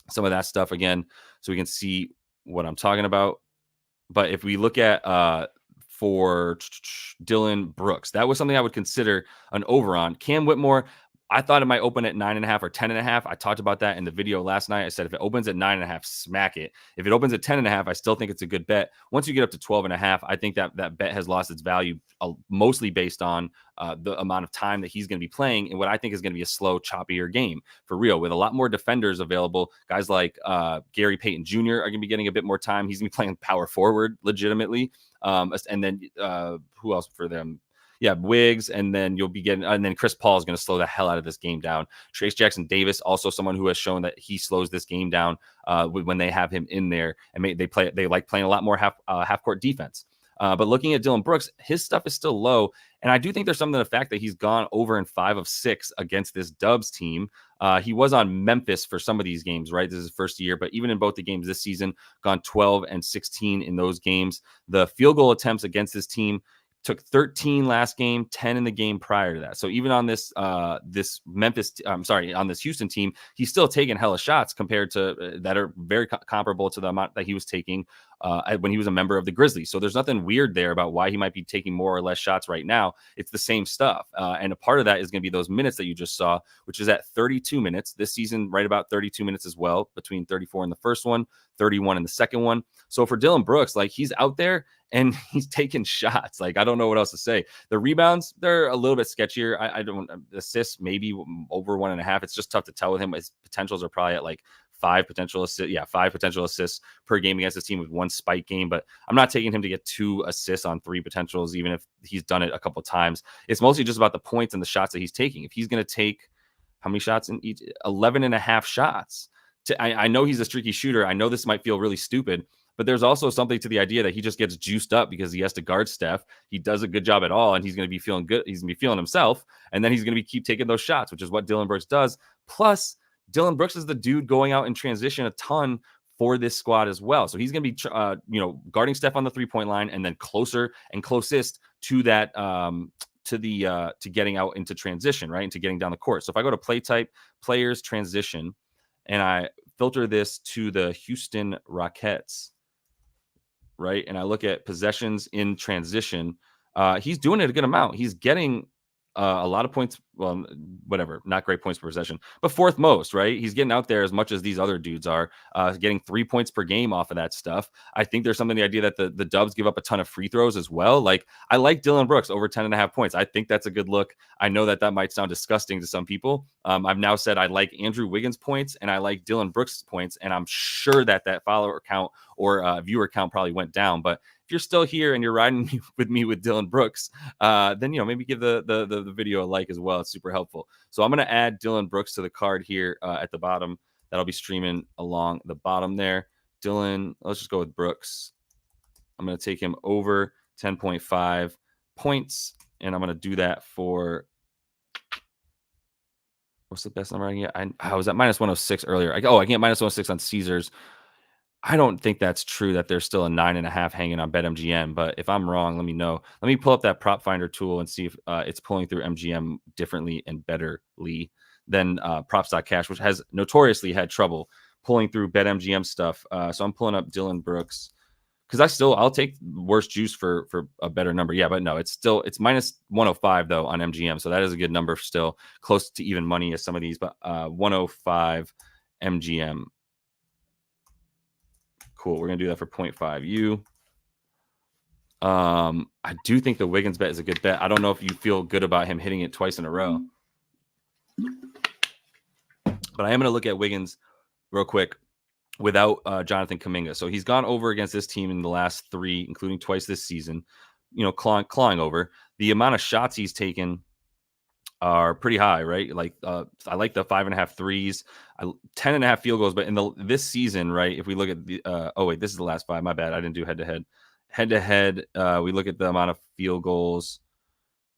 Speaker 1: some of that stuff again so we can see what I'm talking about. But if we look at for Dillon Brooks, that was something I would consider an over on. Cam Whitmore, I thought it might open at 9.5 or 10.5. I talked about that in the video last night. I said if it opens at 9.5, smack it. If it opens at 10.5, I still think it's a good bet. Once you get up to 12.5, I think that bet has lost its value, mostly based on the amount of time that he's going to be playing in what I think is going to be a slow, choppier game for real, with a lot more defenders available. Guys like Gary Payton Jr. are going to be getting a bit more time. He's going to be playing power forward legitimately. And then who else for them? Yeah, Wiggs, and then you'll be getting, and then Chris Paul is going to slow the hell out of this game down. Trace Jackson Davis, also someone who has shown that he slows this game down when they have him in there, and they like playing a lot more half court defense. But looking at Dillon Brooks, his stuff is still low, and I do think there's something to the fact that he's gone over in 5 of 6 against this Dubs team. He was on Memphis for some of these games, right? This is his first year, but even in both the games this season, gone 12 and 16 in those games. The field goal attempts against this team took 13 last game, 10 in the game prior to that. So even on this on this Houston team, he's still taking hella shots compared to that are very comparable to the amount that he was taking when he was a member of the Grizzlies. So there's nothing weird there about why he might be taking more or less shots right now. It's the same stuff. And a part of that is going to be those minutes that you just saw, which is at 32 minutes this season, right about 32 minutes as well, between 34 in the first one, 31 in the second one. So for Dillon Brooks, like, he's out there and he's taking shots. Like, I don't know what else to say. The rebounds, they're a little bit sketchier. I don't assists, maybe over 1.5. It's just tough to tell with him. His potentials are probably at like 5 potential assists. Yeah, 5 potential assists per game against this team with 1 spike game. But I'm not taking him to get 2 assists on 3 potentials, even if he's done it a couple of times. It's mostly just about the points and the shots that he's taking. If he's going to take how many shots in each? 11.5 shots. I know he's a streaky shooter. I know this might feel really stupid, but there's also something to the idea that he just gets juiced up because he has to guard Steph. He does a good job at all, and he's going to be feeling good. He's going to be feeling himself, and then he's going to keep taking those shots, which is what Dillon Brooks does. Plus, Dillon Brooks is the dude going out in transition a ton for this squad as well. So he's going to be, guarding Steph on the 3-point line, and then closer and closest to that, to getting out into transition, right, into getting down the court. So if I go to play type, players, transition, and I filter this to the Houston Rockets, right? And I look at possessions in transition. He's doing it a good amount. He's getting a lot of points. Well, whatever, not great points per possession, but 4th most, right? He's getting out there as much as these other dudes are, getting 3 points per game off of that stuff. I think there's something, the idea that the Dubs give up a ton of free throws as well. Like, I like Dillon Brooks over 10.5 points. I think that's a good look. I know that might sound disgusting to some people. I've now said I like Andrew Wiggins points and I like Dillon Brooks points, and I'm sure that follower count or viewer count probably went down. But if you're still here and you're riding with me with Dillon Brooks, then maybe give the video a like as well. It's super helpful. So I'm going to add Dillon Brooks to the card here at the bottom. That'll be streaming along the bottom there. Dillon, let's just go with Brooks. I'm going to take him over 10.5 points, and I'm going to do that for, what's the best number I can get? I was at minus 106 earlier. I can get minus 106 on Caesars. I don't think that's true, that there's still a 9.5 hanging on BetMGM, but if I'm wrong, let me know. Let me pull up that prop finder tool and see if it's pulling through MGM differently and betterly than props.cash, which has notoriously had trouble pulling through BetMGM stuff. So I'm pulling up Dillon Brooks because I'll take worse juice for a better number. Yeah, but no, it's minus 105 though on MGM, so that is a good number still, close to even money as some of these, but 105 MGM. Cool. We're gonna do that for 0.5 U. I do think the Wiggins bet is a good bet. I don't know if you feel good about him hitting it twice in a row, but I am gonna look at Wiggins real quick without Jonathan Kuminga. So he's gone over against this team in the last 3, including twice this season, clawing over. The amount of shots he's taken are pretty high, right? Like I like the 5.5 threes, 10.5 field goals. But in this season, right, if we look at the oh wait, this is the last 5. My bad, I didn't do head to head. Head to head, we look at the amount of field goals: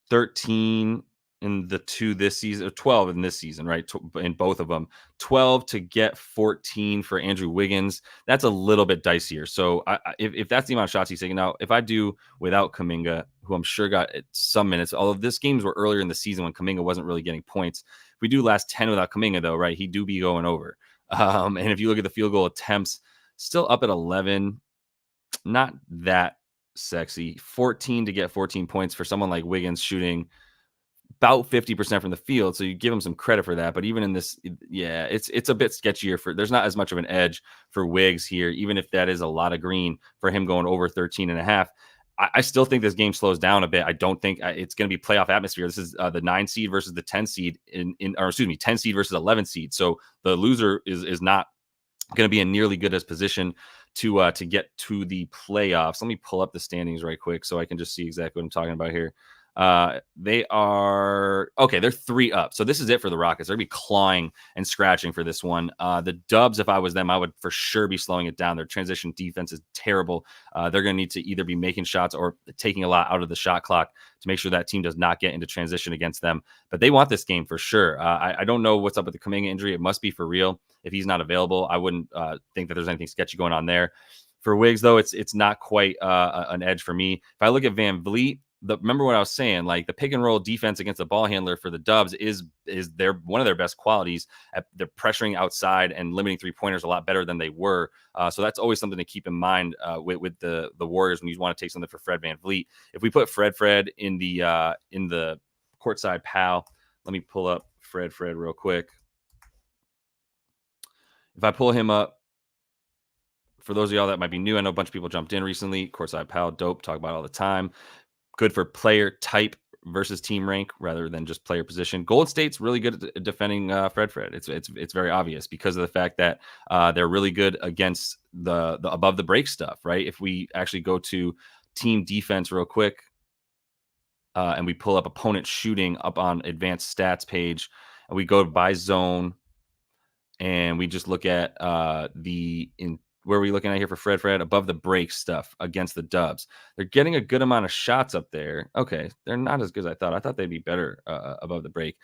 Speaker 1: 13 in the 2 this season, or 12 in this season, right? In both of them, 12 to get 14 for Andrew Wiggins. That's a little bit dicier. So if that's the amount of shots he's taking out, if I do without Kuminga, who I'm sure got some minutes, although this games were earlier in the season when Kuminga wasn't really getting points. If we do last 10 without Kuminga though, right, he do be going over. And if you look at the field goal attempts, still up at 11, not that sexy. 14 to get 14 points for someone like Wiggins shooting about 50% from the field. So you give him some credit for that. But even in this, yeah, it's a bit sketchier. There's not as much of an edge for Wiggs here, even if that is a lot of green for him going over 13.5. I still think this game slows down a bit. I don't think it's going to be playoff atmosphere. This is the 9 seed versus the 10 seed 10 seed versus 11 seed. So the loser is not going to be in nearly good as position to get to the playoffs. Let me pull up the standings right quick so I can just see exactly what I'm talking about here. They are okay. They're 3 up. So this is it for the Rockets. They're gonna be clawing and scratching for this one. The Dubs, if I was them, I would for sure be slowing it down. Their transition defense is terrible. They're gonna need to either be making shots or taking a lot out of the shot clock to make sure that team does not get into transition against them. But they want this game for sure. I don't know what's up with the Kuminga injury. It must be for real. If he's not available, I wouldn't think that there's anything sketchy going on there. For Wiggs, though, it's not quite an edge for me. If I look at Van Vliet, remember what I was saying, like the pick and roll defense against the ball handler for the Dubs is one of their best qualities. They're pressuring outside and limiting 3-pointers a lot better than they were. So that's always something to keep in mind with the Warriors when you want to take something for Fred Van Vliet. If we put Fred in the courtside pal, let me pull up Fred real quick. If I pull him up, for those of y'all that might be new, I know a bunch of people jumped in recently. Courtside pal, dope, talk about it all the time. Good for player type versus team rank rather than just player position. Golden State's really good at defending Fred. It's very obvious because of the fact that they're really good against the above the break stuff, right? If we actually go to team defense real quick and we pull up opponent shooting up on advanced stats page, and we go by zone, and we just look at where are we looking at here for Fred? Above the break stuff against the Dubs. They're getting a good amount of shots up there. Okay, they're not as good as I thought. I thought they'd be better above the break.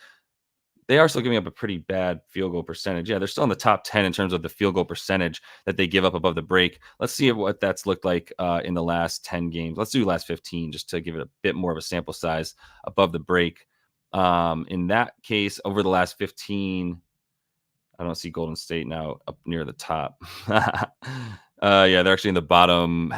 Speaker 1: They are still giving up a pretty bad field goal percentage. Yeah, they're still in the top 10 in terms of the field goal percentage that they give up above the break. Let's see what that's looked like in the last 10 games. Let's do last 15 just to give it a bit more of a sample size above the break. In that case, over the last 15, I don't see Golden State now up near the top. Yeah, they're actually in the bottom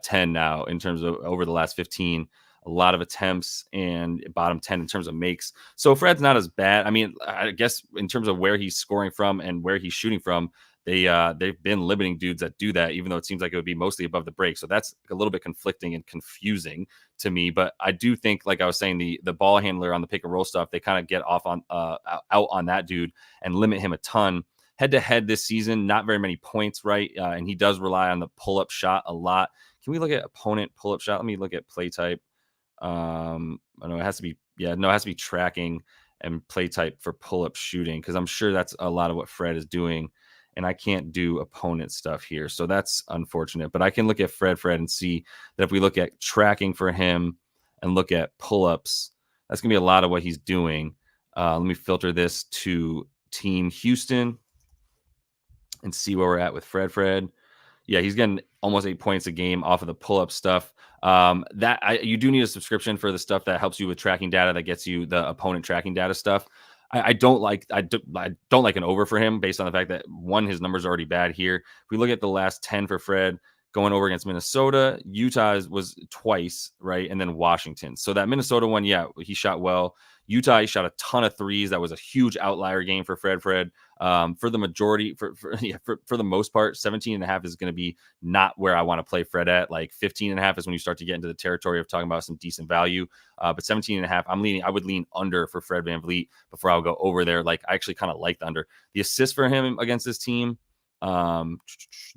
Speaker 1: 10 now in terms of over the last 15. A lot of attempts and bottom 10 in terms of makes. So Fred's not as bad. I mean, I guess in terms of where he's scoring from and where he's shooting from, they've been limiting dudes that do that, even though it seems like it would be mostly above the break. So that's a little bit conflicting and confusing to me. But I do think, like I was saying, the ball handler on the pick and roll stuff, they kind of get off on out on that dude and limit him a ton. Head to head this season, not very many points, right? And he does rely on the pull up shot a lot. Can we look at opponent pull up shot? Let me look at play type. I know it has to be, it has to be tracking and play type for pull up shooting, because I'm sure that's a lot of what Fred is doing. And I can't do opponent stuff here. So that's unfortunate. But I can look at Fred and see that if we look at tracking for him and look at pull-ups, that's going to be a lot of what he's doing. Let me filter this to Team Houston and see where we're at with Fred. Yeah, he's getting almost 8 points a game off of the pull-up stuff. You do need a subscription for the stuff that helps you with tracking data, that gets you the opponent tracking data stuff. I don't like an over for him based on the fact that, one, his numbers are already bad here. If we look at the last 10 for Fred, going over against Minnesota. Utah was twice, right? And then Washington. So that Minnesota one, yeah, he shot well. Utah, he shot a ton of threes. That was a huge outlier game for Fred. For the majority, for the most part, 17.5 is going to be not where I want to play Fred at. Like 15.5 is when you start to get into the territory of talking about some decent value. But 17.5, I would lean under for Fred VanVleet before I'll go over there. Like I actually kind of like the under. The assist for him against this team,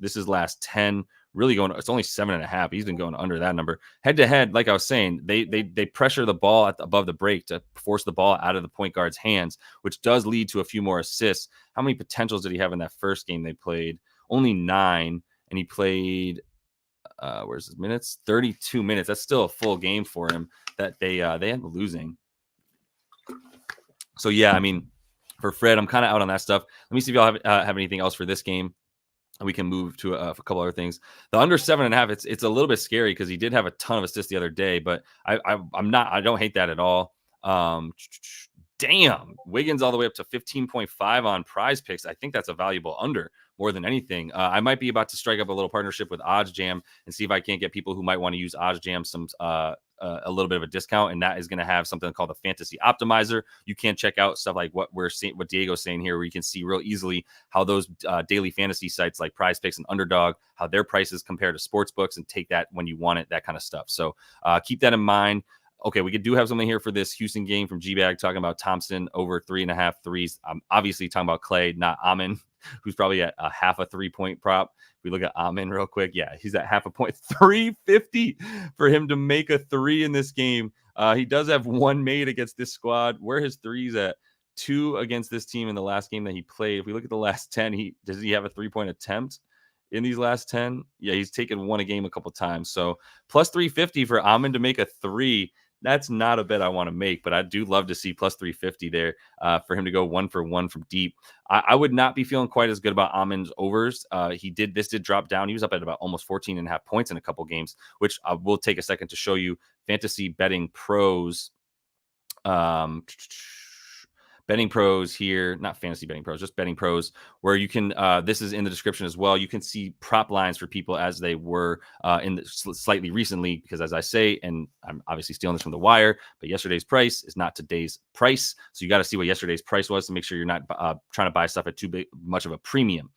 Speaker 1: this is last 10. Really going, it's only 7.5. He's been going under that number. Head to head, like I was saying, they pressure the ball above the break to force the ball out of the point guard's hands, which does lead to a few more assists. How many potentials did he have in that first game they played? Only 9, and he played where's his minutes? 32 minutes. That's still a full game for him that they ended up losing. So yeah, I mean, for Fred, I'm kind of out on that stuff. Let me see if y'all have anything else for this game. We can move to a couple other things. The under 7.5, it's a little bit scary because he did have a ton of assists the other day, but I don't hate that at all. Damn, Wiggins all the way up to 15.5 on Prize Picks. I think that's a valuable under more than anything. I might be about to strike up a little partnership with OddsJam and see if I can't get people who might want to use OddsJam some a little bit of a discount, and that is going to have something called the Fantasy Optimizer. You can check out stuff like what Diego's saying here, where you can see real easily how those daily fantasy sites like Prize Picks and Underdog, how their prices compare to sports books, and take that when you want it, that kind of stuff. So keep that in mind. Okay, we do have something here for this Houston game from G-Bag talking about Thompson over 3.5 threes. I'm obviously talking about Clay, not Amin, who's probably at a half a 3-point prop. If we look at Amin real quick, yeah, he's at half a point. 350 for him to make a 3 in this game. He does have 1 made against this squad. Where his threes at? 2 against this team in the last game that he played. If we look at the last 10, does he have a 3-point attempt in these last 10? Yeah, he's taken 1 a game a couple times. So plus 350 for Amin to make a 3. That's not a bet I want to make, but I do love to see plus 350 there for him to go 1 for 1 from deep. I would not be feeling quite as good about Amin's overs. This did drop down. He was up at about almost 14.5 points in a couple games, which I will take a second to show you. Fantasy Betting Pros. Betting Pros here, not Fantasy Betting Pros, just Betting Pros, where you can, this is in the description as well. You can see prop lines for people as they were slightly recently, because as I say, and I'm obviously stealing this from The Wire, but yesterday's price is not today's price. So you got to see what yesterday's price was to make sure you're not trying to buy stuff at too much of a premium.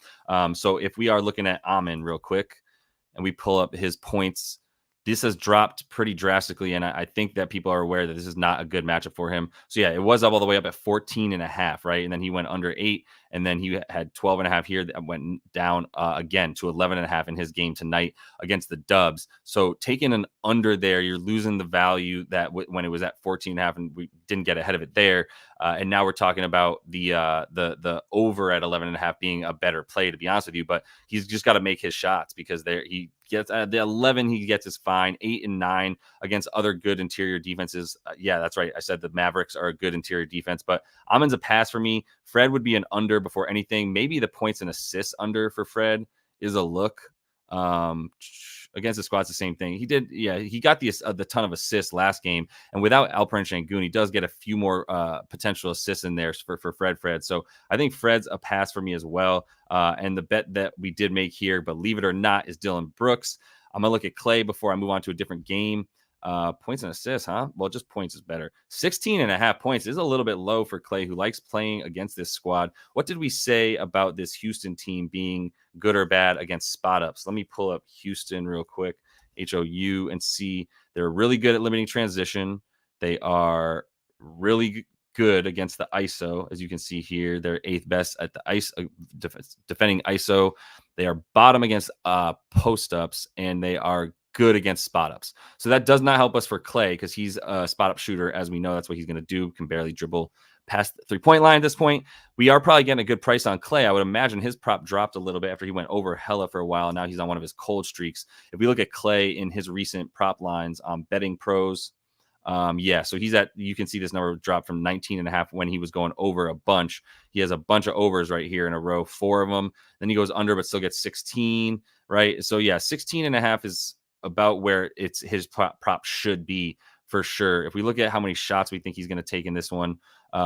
Speaker 1: So if we are looking at Amin real quick and we pull up his points, this has dropped pretty drastically, and I think that people are aware that this is not a good matchup for him. So, yeah, it was up all the way up at 14.5, right? And then he went under 8, and then he had 12.5 here that went down again to 11.5 in his game tonight against the Dubs. So, taking an under there, you're losing the value that when it was at 14.5, and we didn't get ahead of it there. And now we're talking about the over at 11.5 being a better play, to be honest with you. But he's just got to make his shots, because he gets the 11 he gets is fine. 8 and 9 against other good interior defenses. Yeah, that's right. I said the Mavericks are a good interior defense, but Amin's a pass for me. Fred would be an under before anything. Maybe the points and assists under for Fred is a look. Against the squad's the same thing. He got the ton of assists last game, and without Alperen Şengün, he does get a few more potential assists in there for Fred. So I think Fred's a pass for me as well. And the bet that we did make here, believe it or not, is Dylan Brooks. I'm gonna look at Clay before I move on to a different game. Points and assists, huh? Well, just points is better. 16.5 points is a little bit low for Clay, who likes playing against this squad. What did we say about this Houston team being good or bad against spot ups? Let me pull up Houston real quick, HOU, and see. They're really good at limiting transition. They are really good against the ISO, as you can see here. They're 8th best at the defending ISO. They are bottom against post ups, and they are good against spot ups. So that does not help us for Clay, because he's a spot up shooter. As we know, that's what he's going to do. Can barely dribble past the 3-point line at this point. We are probably getting a good price on Clay. I would imagine his prop dropped a little bit after he went over hella for a while. And now he's on one of his cold streaks. If we look at Clay in his recent prop lines on Betting Pros, so he's you can see this number drop from 19.5 when he was going over a bunch. He has a bunch of overs right here in a row, 4 of them. Then he goes under, but still gets 16, right? So yeah, 16.5 is about where his prop should be for sure. If we look at how many shots we think he's going to take in this one,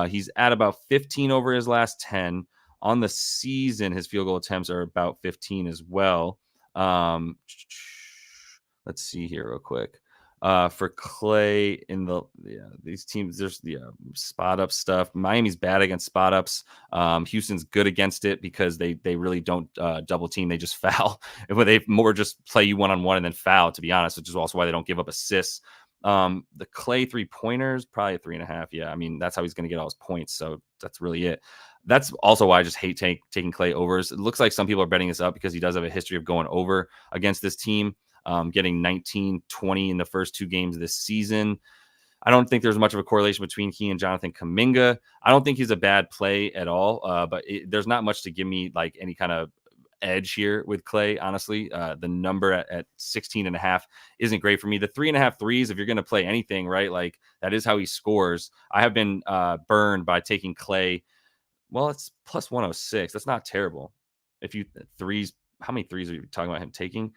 Speaker 1: he's at about 15 over his last 10. On the season, his field goal attempts are about 15 as well. Let's see here real quick. For Clay in these teams, there's the spot up stuff. Miami's bad against spot ups. Houston's good against it because they really don't double team. They just foul. But they more just play you one on one and then foul. To be honest, which is also why they don't give up assists. The Clay 3-pointers, probably a 3.5. Yeah, I mean that's how he's going to get all his points. So that's really it. That's also why I just hate taking Clay overs. It looks like some people are betting this up because he does have a history of going over against this team, getting 19, 20 in the first 2 games this season. I don't think there's much of a correlation between he and Jonathan Kuminga. I don't think he's a bad play at all, but there's not much to give me like any kind of edge here with Clay. Honestly, the number at 16.5 isn't great for me. The 3.5 threes, if you're going to play anything, right? Like that is how he scores. I have been burned by taking Clay. Well, it's plus 106. That's not terrible. If you threes, how many threes are you talking about him taking?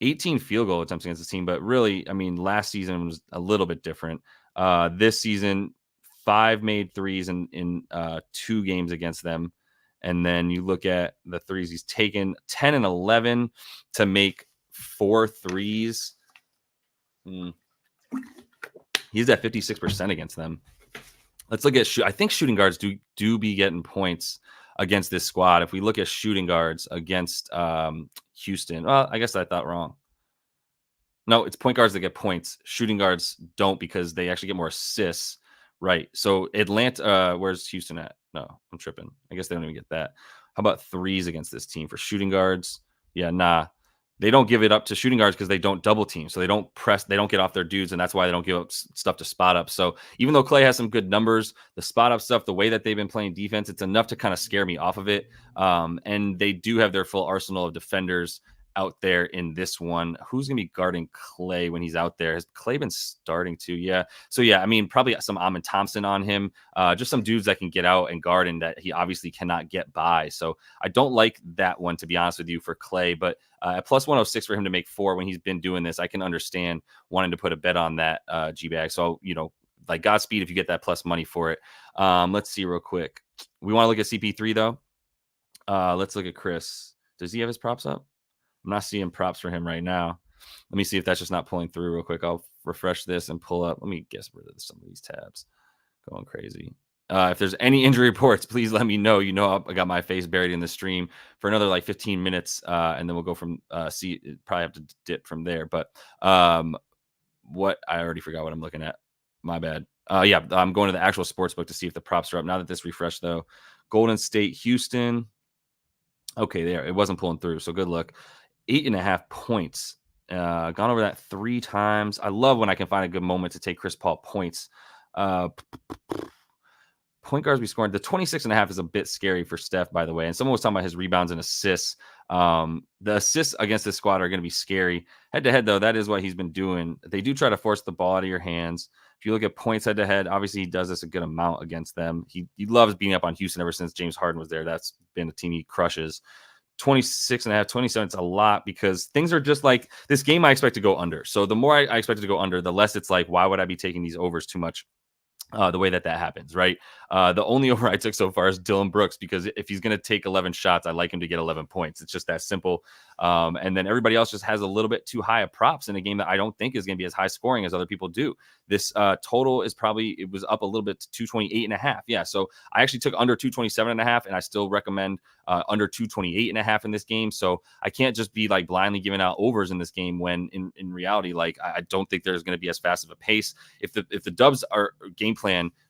Speaker 1: 18 field goal attempts against the team, but really, I mean, last season was a little bit different. This season, 5 made threes in 2 games against them. And then you look at the threes he's taken, 10 and 11 to make 4 threes. He's at 56% against them. Let's look at I think shooting guards do be getting points against this squad. If we look at shooting guards against Houston, well, I guess I thought wrong. No, it's point guards that get points. Shooting guards don't because they actually get more assists. Right. So Atlanta, where's Houston at? No, I'm tripping. I guess they don't even get that. How about threes against this team for shooting guards? Yeah, nah. They don't give it up to shooting guards because they don't double team. So they don't press, they don't get off their dudes, and that's why they don't give up stuff to spot up. So even though Clay has some good numbers, the spot up stuff, the way that they've been playing defense, it's enough to kind of scare me off of it. And they do have their full arsenal of defenders out there in this one. Who's going to be guarding Clay when he's out there? Has Clay been starting to? Yeah. So, yeah, I mean, probably some Amon Thompson on him. Just some dudes that can get out and guard and that he obviously cannot get by. So I don't like that one, to be honest with you, for Clay. But at plus 106 for him to make 4 when he's been doing this, I can understand wanting to put a bet on that G-bag. So, like Godspeed if you get that plus money for it. Let's see real quick. We want to look at CP3, though. Let's look at Chris. Does he have his props up? I'm not seeing props for him right now. Let me see if that's just not pulling through real quick. I'll refresh this and pull up. Let me guess rid of some of these tabs. Going crazy. If there's any injury reports, please let me know. I got my face buried in the stream for another like 15 minutes, and then we'll go from probably have to dip from there. But what I already forgot what I'm looking at. My bad. Yeah, I'm going to the actual sports book to see if the props are up. Now that this refreshed, though, Golden State, Houston. Okay, there. It wasn't pulling through, so good luck. 8.5 points. Gone over that 3 times. I love when I can find a good moment to take Chris Paul points. Point guards we scored. The 26.5 is a bit scary for Steph, by the way. And someone was talking about his rebounds and assists. The assists against this squad are going to be scary. Head-to-head, though, that is what he's been doing. They do try to force the ball out of your hands. If you look at points head-to-head, obviously he does this a good amount against them. He loves beating up on Houston ever since James Harden was there. That's been a team he crushes. 26.5, 27, it's a lot because things are just like this game I expect to go under. So the more I expect it to go under, the less it's like, why would I be taking these overs too much? The way that happens, right? The only over I took so far is Dylan Brooks because if he's going to take 11 shots, I like him to get 11 points. It's just that simple. And then everybody else just has a little bit too high of props in a game that I don't think is going to be as high scoring as other people do. This total is it was up a little bit to 228.5. Yeah. So I actually took under 227.5 and I still recommend under 228.5 in this game. So I can't just be like blindly giving out overs in this game when in reality, like I don't think there's going to be as fast of a pace. If the Dubs are game plan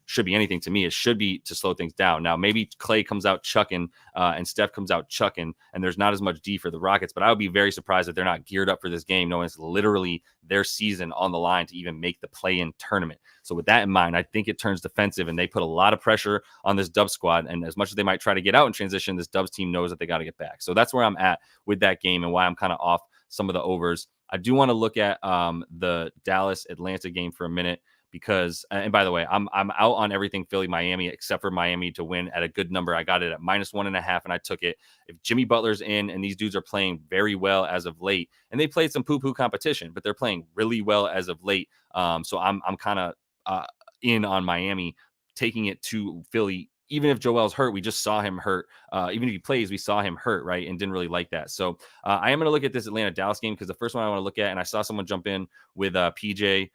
Speaker 1: should be anything to me, it should be to slow things down. Now, maybe Clay comes out chucking and Steph comes out chucking, and there's not as much D for the Rockets, but I would be very surprised if they're not geared up for this game, knowing it's literally their season on the line to even make the play-in tournament. So with that in mind, I think it turns defensive, and they put a lot of pressure on this Dubs squad, and as much as they might try to get out in transition, this Dubs team knows that they got to get back. So that's where I'm at with that game and why I'm kind of off some of the overs. I do want to look at the Dallas-Atlanta game for a minute, because, and by the way, I'm out on everything Philly, Miami, except for Miami to win at a good number. I got it at -1.5, and I took it. If Jimmy Butler's in and these dudes are playing very well as of late, and they played some poo-poo competition, but they're playing really well as of late. So I'm kind of in on Miami taking it to Philly, even if Joel's hurt, we just saw him hurt. Even if he plays, we saw him hurt, right? And didn't really like that. So I am going to look at this Atlanta-Dallas game because the first one I want to look at, and I saw someone jump in with PJ.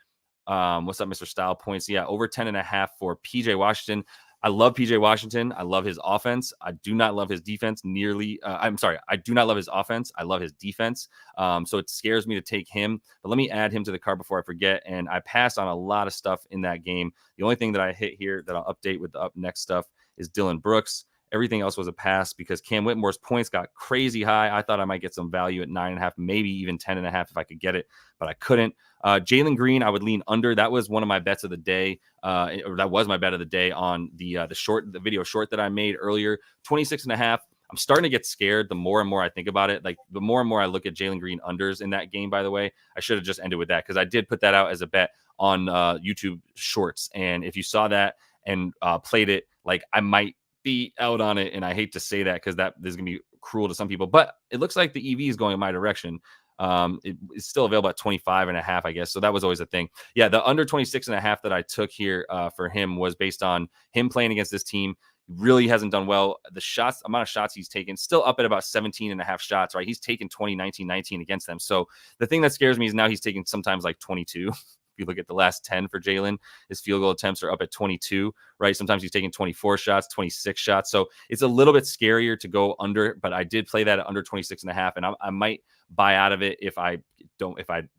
Speaker 1: What's up, Mr. Style Points? Yeah, over 10.5 for PJ Washington. I love PJ Washington. I love his offense. I do not love his defense nearly. I'm sorry. I do not love his offense. I love his defense. So it scares me to take him. But let me add him to the card before I forget. And I passed on a lot of stuff in that game. The only thing that I hit here that I'll update with the up next stuff is Dylan Brooks. Everything else was a pass because Cam Whitmore's points got crazy high. I thought I might get some value at 9.5, maybe even 10.5 if I could get it, but I couldn't. Jalen Green, I would lean under. That was one of my bets of the day. Or that was my bet of the day on the video short that I made earlier. 26.5. I'm starting to get scared the more and more I think about it. Like the more and more I look at Jalen Green unders in that game, by the way, I should have just ended with that because I did put that out as a bet on YouTube Shorts. And if you saw that and played it, like I might be out on it. And I hate to say that because that is going to be cruel to some people, but it looks like the EV is going in my direction. It's still available at 25.5, I guess. So that was always a thing. Yeah. The under 26.5 that I took here for him was based on him playing against this team. Really hasn't done well. The amount of shots he's taken, still up at about 17.5 shots, right? He's taken 20, 19, 19 against them. So the thing that scares me is now he's taking sometimes like 22. If you look at the last 10 for Jalen, his field goal attempts are up at 22, right? Sometimes he's taking 24 shots, 26 shots. So it's a little bit scarier to go under, but I did play that at under 26.5, and I might buy out of it if I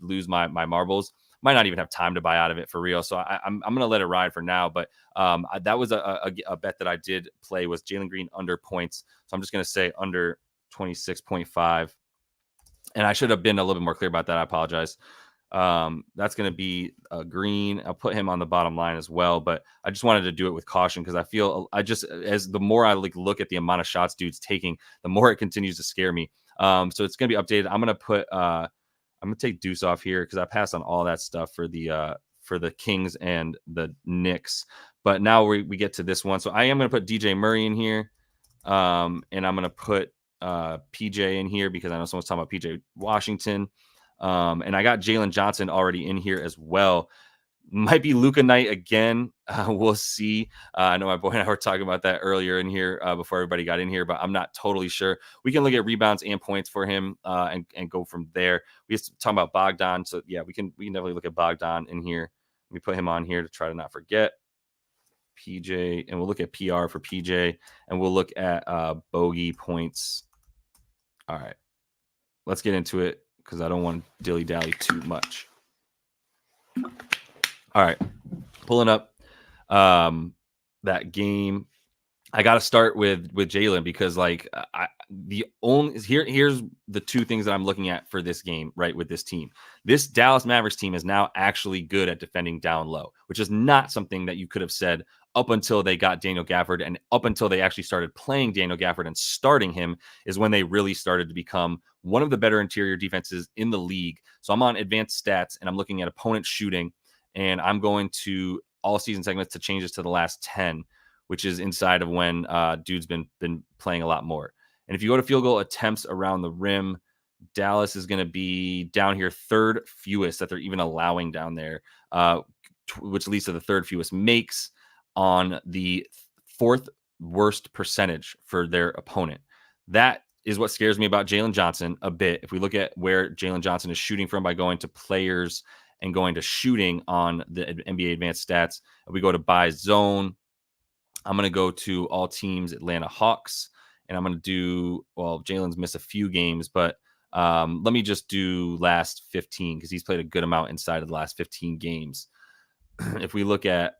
Speaker 1: lose my marbles. Might not even have time to buy out of it for real. So I'm going to let it ride for now. But that was a bet that I did play was Jalen Green under points. So I'm just going to say under 26.5. And I should have been a little bit more clear about that. I apologize. That's going to be Green. I'll put him on the bottom line as well, but I just wanted to do it with caution because I feel as the more I look at the amount of shots dude's taking, the more it continues to scare me. So it's going to be updated. I'm going to put, I'm going to take Deuce off here because I passed on all that stuff for the Kings and the Knicks, but now we get to this one. So I am going to put DJ Murray in here. And I'm going to put, PJ in here because I know someone's talking about PJ Washington. And I got Jalen Johnson already in here as well. Might be Luka night again. We'll see. I know my boy and I were talking about that earlier in here before everybody got in here, but I'm not totally sure. We can look at rebounds and points for him and go from there. We just talking about Bogdan. So yeah, we can definitely look at Bogdan in here. Let me put him on here to try to not forget PJ, and we'll look at PR for PJ, and we'll look at bogey points. All right, let's get into it because I don't want to dilly-dally too much. All right, pulling up that game. I got to start with Jalen because here's the two things that I'm looking at for this game, right, with this team. This Dallas Mavericks team is now actually good at defending down low, which is not something that you could have said up until they got Daniel Gafford, and up until they actually started playing Daniel Gafford and starting him is when they really started to become one of the better interior defenses in the league. So I'm on advanced stats and I'm looking at opponent shooting, and I'm going to all season segments to change this to the last 10, which is inside of when dude's been playing a lot more. And if you go to field goal attempts around the rim, Dallas is going to be down here third fewest that they're even allowing down there, which leads to the third fewest makes on the fourth worst percentage for their opponent. That is what scares me about Jalen Johnson a bit. If we look at where Jalen Johnson is shooting from by going to players and going to shooting on the NBA advanced stats, if we go to by zone, I'm going to go to all teams Atlanta Hawks, and I'm going to do, well, Jalen's missed a few games, but let me just do last 15 because he's played a good amount inside of the last 15 games. If we look at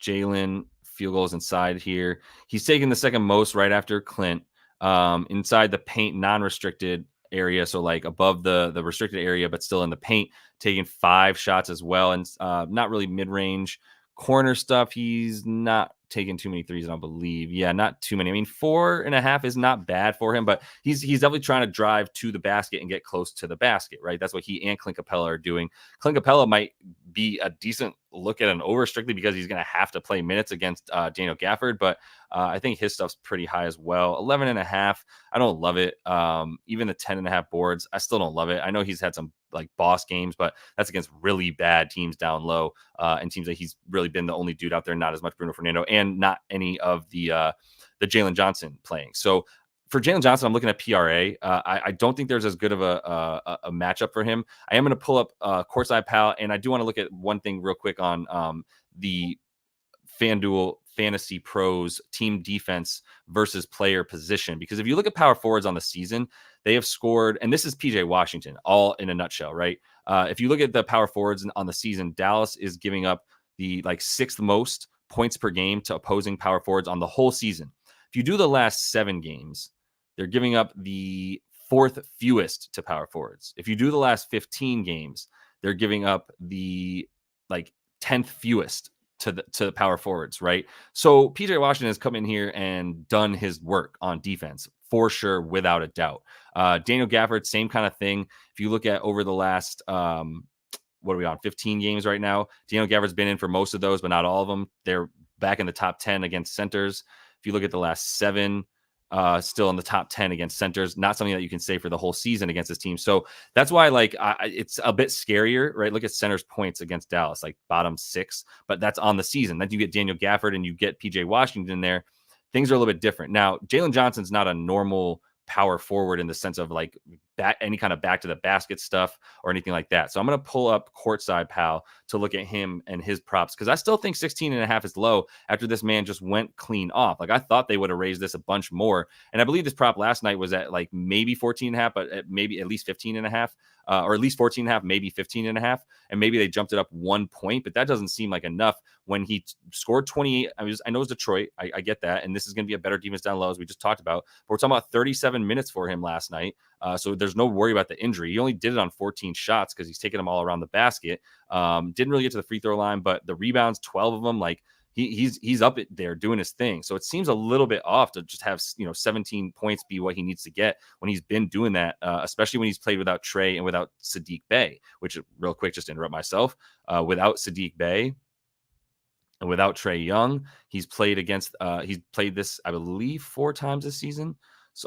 Speaker 1: Jalen field goals inside here, he's taking the second most right after Clint inside the paint non-restricted area, so like above the restricted area but still in the paint, taking 5 shots as well, and not really mid-range corner stuff. He's not taking too many threes, I don't believe. Yeah, not too many. I mean, 4.5 is not bad for him, but he's definitely trying to drive to the basket and get close to the basket, right? That's what he and Clint Capella are doing. Clint Capella might be a decent look at an over strictly because he's going to have to play minutes against Daniel Gafford. But I think his stuff's pretty high as well. 11.5. I don't love it. Even the 10.5 boards, I still don't love it. I know he's had some like boss games, but that's against really bad teams down low and teams that he's really been the only dude out there, not as much Bruno Fernando and not any of the Jalen Johnson playing. So for Jalen Johnson, I'm looking at PRA. I don't think there's as good of a matchup for him. I am going to pull up Courtside Pal, and I do want to look at one thing real quick on the FanDuel Fantasy Pros team defense versus player position. Because if you look at power forwards on the season, they have scored, and this is PJ Washington, all in a nutshell, right? If you look at the power forwards on the season, Dallas is giving up the like 6th most points per game to opposing power forwards on the whole season. If you do the last 7 games, they're giving up the 4th fewest to power forwards. If you do the last 15 games, they're giving up the like 10th fewest to the power forwards, right? So PJ Washington has come in here and done his work on defense for sure, without a doubt. Daniel Gafford, same kind of thing. If you look at over the last, what are we on, 15 games right now? Daniel Gafford's been in for most of those, but not all of them. They're back in the top 10 against centers. If you look at the last 7, still in the top 10 against centers, not something that you can say for the whole season against this team. So that's why it's a bit scarier, right? Look at centers points against Dallas, like bottom 6, but that's on the season. Then you get Daniel Gafford and you get PJ Washington there. Things are a little bit different. Now, Jalen Johnson's not a normal power forward in the sense of like any kind of back to the basket stuff or anything like that. So I'm going to pull up Courtside Pal to look at him and his props, because I still think 16.5 is low after this man just went clean off. Like I thought they would have raised this a bunch more. And I believe this prop last night was at like maybe 14.5, but maybe at least 15.5. Or at least 14.5, maybe 15.5, and maybe they jumped it up 1 point, but that doesn't seem like enough when he scored 28. I know it's Detroit. I get that, and this is going to be a better defense down low, as we just talked about. But we're talking about 37 minutes for him last night, so there's no worry about the injury. He only did it on 14 shots because he's taking them all around the basket. Didn't really get to the free throw line, but the rebounds, 12 of them, like he's up there doing his thing. So it seems a little bit off to just have 17 points be what he needs to get when he's been doing that, especially when he's played without Trey and without Saddiq Bey. Which, real quick, just to interrupt myself, without Saddiq Bey and without Trey Young, he's played this, I believe, 4 times this season.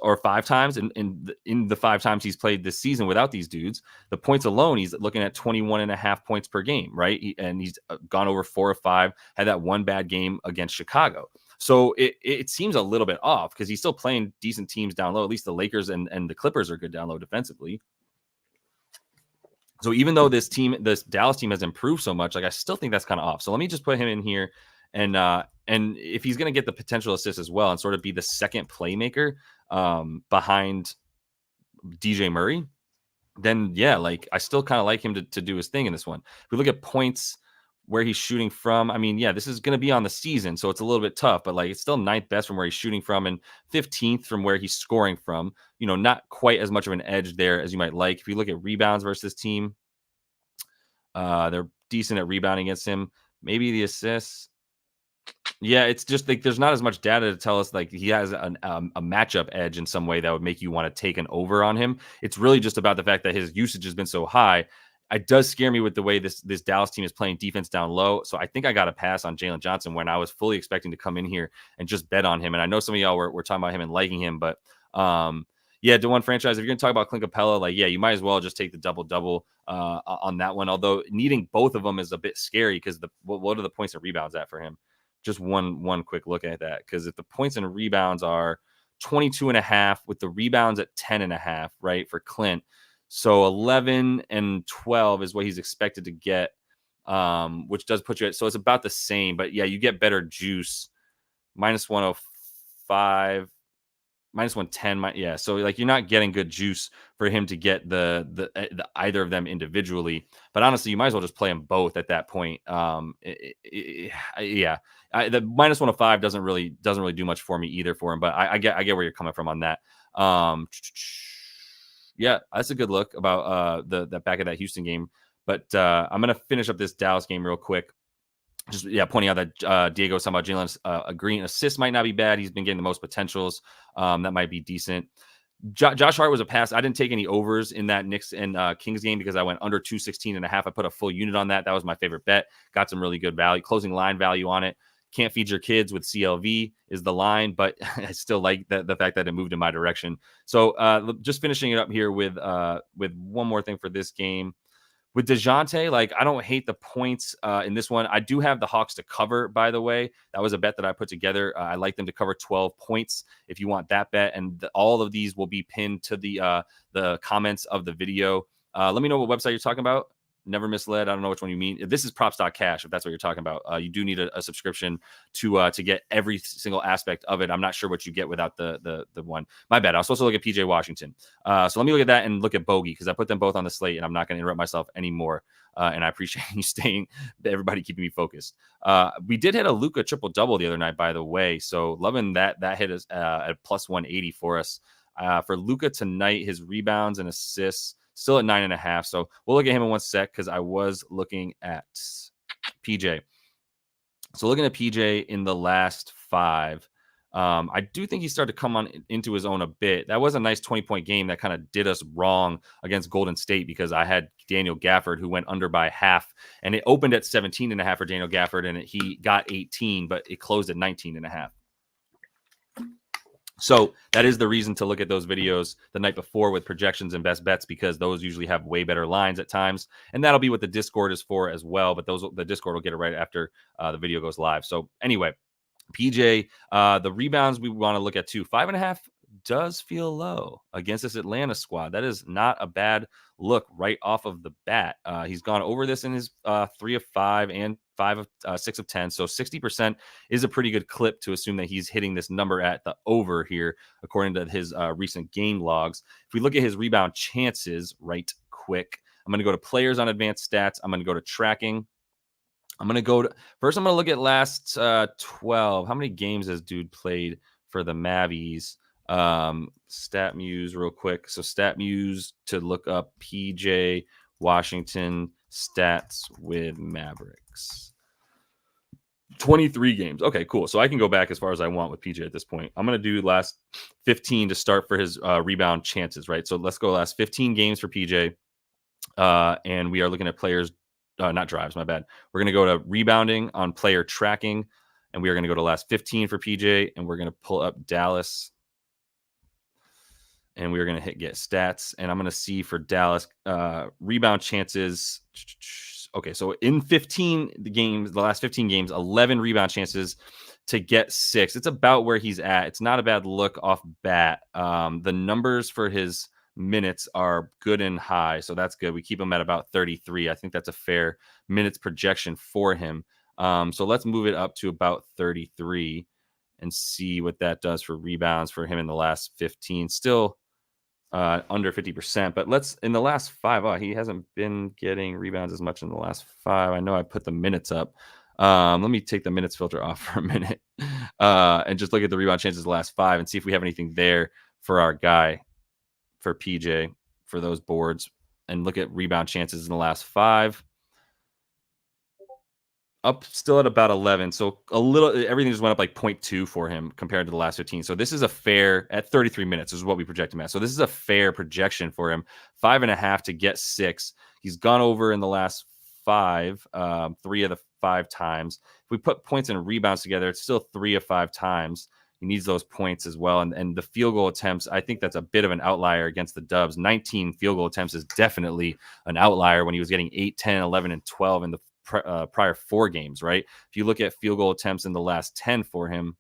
Speaker 1: Or 5 times in the 5 times he's played this season without these dudes. The points alone, he's looking at 21.5 points per game, right? He's gone over 4 or 5, had that one bad game against Chicago. So it seems a little bit off because he's still playing decent teams down low. At least the Lakers and the Clippers are good down low defensively. So even though this Dallas team has improved so much, like I still think that's kind of off. So let me just put him in here. And if he's going to get the potential assist as well and sort of be the second playmaker behind DJ Murray, then yeah, like I still kind of like him to do his thing in this one. If we look at points where he's shooting from, I mean, yeah, this is going to be on the season, so it's a little bit tough, but like it's still 9th best from where he's shooting from and 15th from where he's scoring from. Not quite as much of an edge there as you might like. If you look at rebounds versus this team, they're decent at rebounding against him. Maybe the assists. Yeah, it's just like there's not as much data to tell us like he has a matchup edge in some way that would make you want to take an over on him. It's really just about the fact that his usage has been so high. It does scare me with the way this Dallas team is playing defense down low. So I think I got to pass on Jalen Johnson when I was fully expecting to come in here and just bet on him. And I know some of y'all were talking about him and liking him, but yeah, DeJuan franchise, if you're going to talk about Clint Capella, like, yeah, you might as well just take the double-double on that one. Although needing both of them is a bit scary because what are the points and rebounds at for him? Just one quick look at that, because if the points and rebounds are 22.5 with the rebounds at 10.5, right, for Clint, so 11 and 12 is what he's expected to get, which does put you at, so it's about the same, but yeah, you get better juice, minus 105, minus 110, yeah, so like you're not getting good juice for him to get the either of them individually, but honestly you might as well just play them both at that point. Yeah, the minus 105 doesn't really do much for me either for him, but I get where you're coming from on that. Yeah, that's a good look about the back of that Houston game, but I'm gonna finish up this Dallas game real quick. Just pointing out that Diego was talking about Jalen's agreeing assists might not be bad. He's been getting the most potentials. That might be decent. Josh Hart was a pass. I didn't take any overs in that Knicks and Kings game because I went under 216.5. I put a full unit on that. That was my favorite bet. Got some really good value, closing line value on it. Can't feed your kids with CLV is the line, but I still like the fact that it moved in my direction. So just finishing it up here with one more thing for this game. With DeJounte, like, I don't hate the points in this one. I do have the Hawks to cover, by the way. That was a bet that I put together. I like them to cover 12 points if you want that bet. And all of these will be pinned to the comments of the video. Let me know what website you're talking about. Never Misled. I don't know which one you mean. This is props.cash, if that's what you're talking about. You do need a subscription to get every single aspect of it. I'm not sure what you get without the one. My bad. I was supposed to look at PJ Washington. So let me look at that and look at Bogey, because I put them both on the slate, and I'm not going to interrupt myself anymore. And I appreciate you everybody keeping me focused. We did hit a Luka triple-double the other night, by the way. So loving that hit us at plus 180 for us. For Luka tonight, his rebounds and assists, still at 9.5. So we'll look at him in one sec, because I was looking at PJ. So looking at PJ in the last 5, I do think he started to come on into his own a bit. That was a nice 20-point game that kind of did us wrong against Golden State, because I had Daniel Gafford, who went under by half, and it opened at 17.5 for Daniel Gafford, and he got 18, but it closed at 19.5. So that is the reason to look at those videos the night before with projections and best bets, because those usually have way better lines at times. And that'll be what the Discord is for as well. But the Discord will get it right after the video goes live. So anyway, PJ, the rebounds we want to look at too. 5.5 does feel low against this Atlanta squad. That is not a bad look right off of the bat. He's gone over this in his 3 of 5 and 6 of 10. So 60% is a pretty good clip to assume that he's hitting this number at the over here, according to his recent game logs. If we look at his rebound chances right quick, I'm going to go to players on advanced stats. I'm going to go to tracking. I'm going to go to first. I'm going to look at last 12. How many games has dude played for the Mavies? StatMuse real quick. So StatMuse to look up PJ Washington stats with Mavericks. 23 games. Okay, cool. So I can go back as far as I want with PJ at this point. I'm going to do last 15 to start for his rebound chances, right? So let's go last 15 games for PJ. And we are looking at players, not drives, my bad. We're going to go to rebounding on player tracking, and we are going to go to last 15 for PJ, and we're going to pull up Dallas. And we're going to hit get stats, and I'm going to see for Dallas rebound chances. Okay, so in 15 games, the last 15 games, 11 rebound chances to get 6. It's about where he's at. It's not a bad look off bat. The numbers for his minutes are good and high, so that's good. We keep him at about 33. I think that's a fair minutes projection for him. So let's move it up to about 33 and see what that does for rebounds for him in the last 15. Still under 50%, but in the last 5, he hasn't been getting rebounds as much in the last 5. I know I put the minutes up. Let me take the minutes filter off for a minute and just look at the rebound chances the last 5 and see if we have anything there for our guy, for PJ, for those boards, and look at rebound chances in the last 5. Up still at about 11. So everything just went up like 0.2 for him compared to the last 15. So this is a fair at 33 minutes is what we project him at. So this is a fair projection for him. 5.5 to get 6. He's gone over in the last 5, 3 of the 5 times. If we put points and rebounds together, it's still 3 of 5 times. He needs those points as well. And the field goal attempts, I think that's a bit of an outlier against the Dubs. 19 field goal attempts is definitely an outlier when he was getting 8, 10, 11, and 12 in the prior 4 games, right? If you look at field goal attempts in the last 10 for him,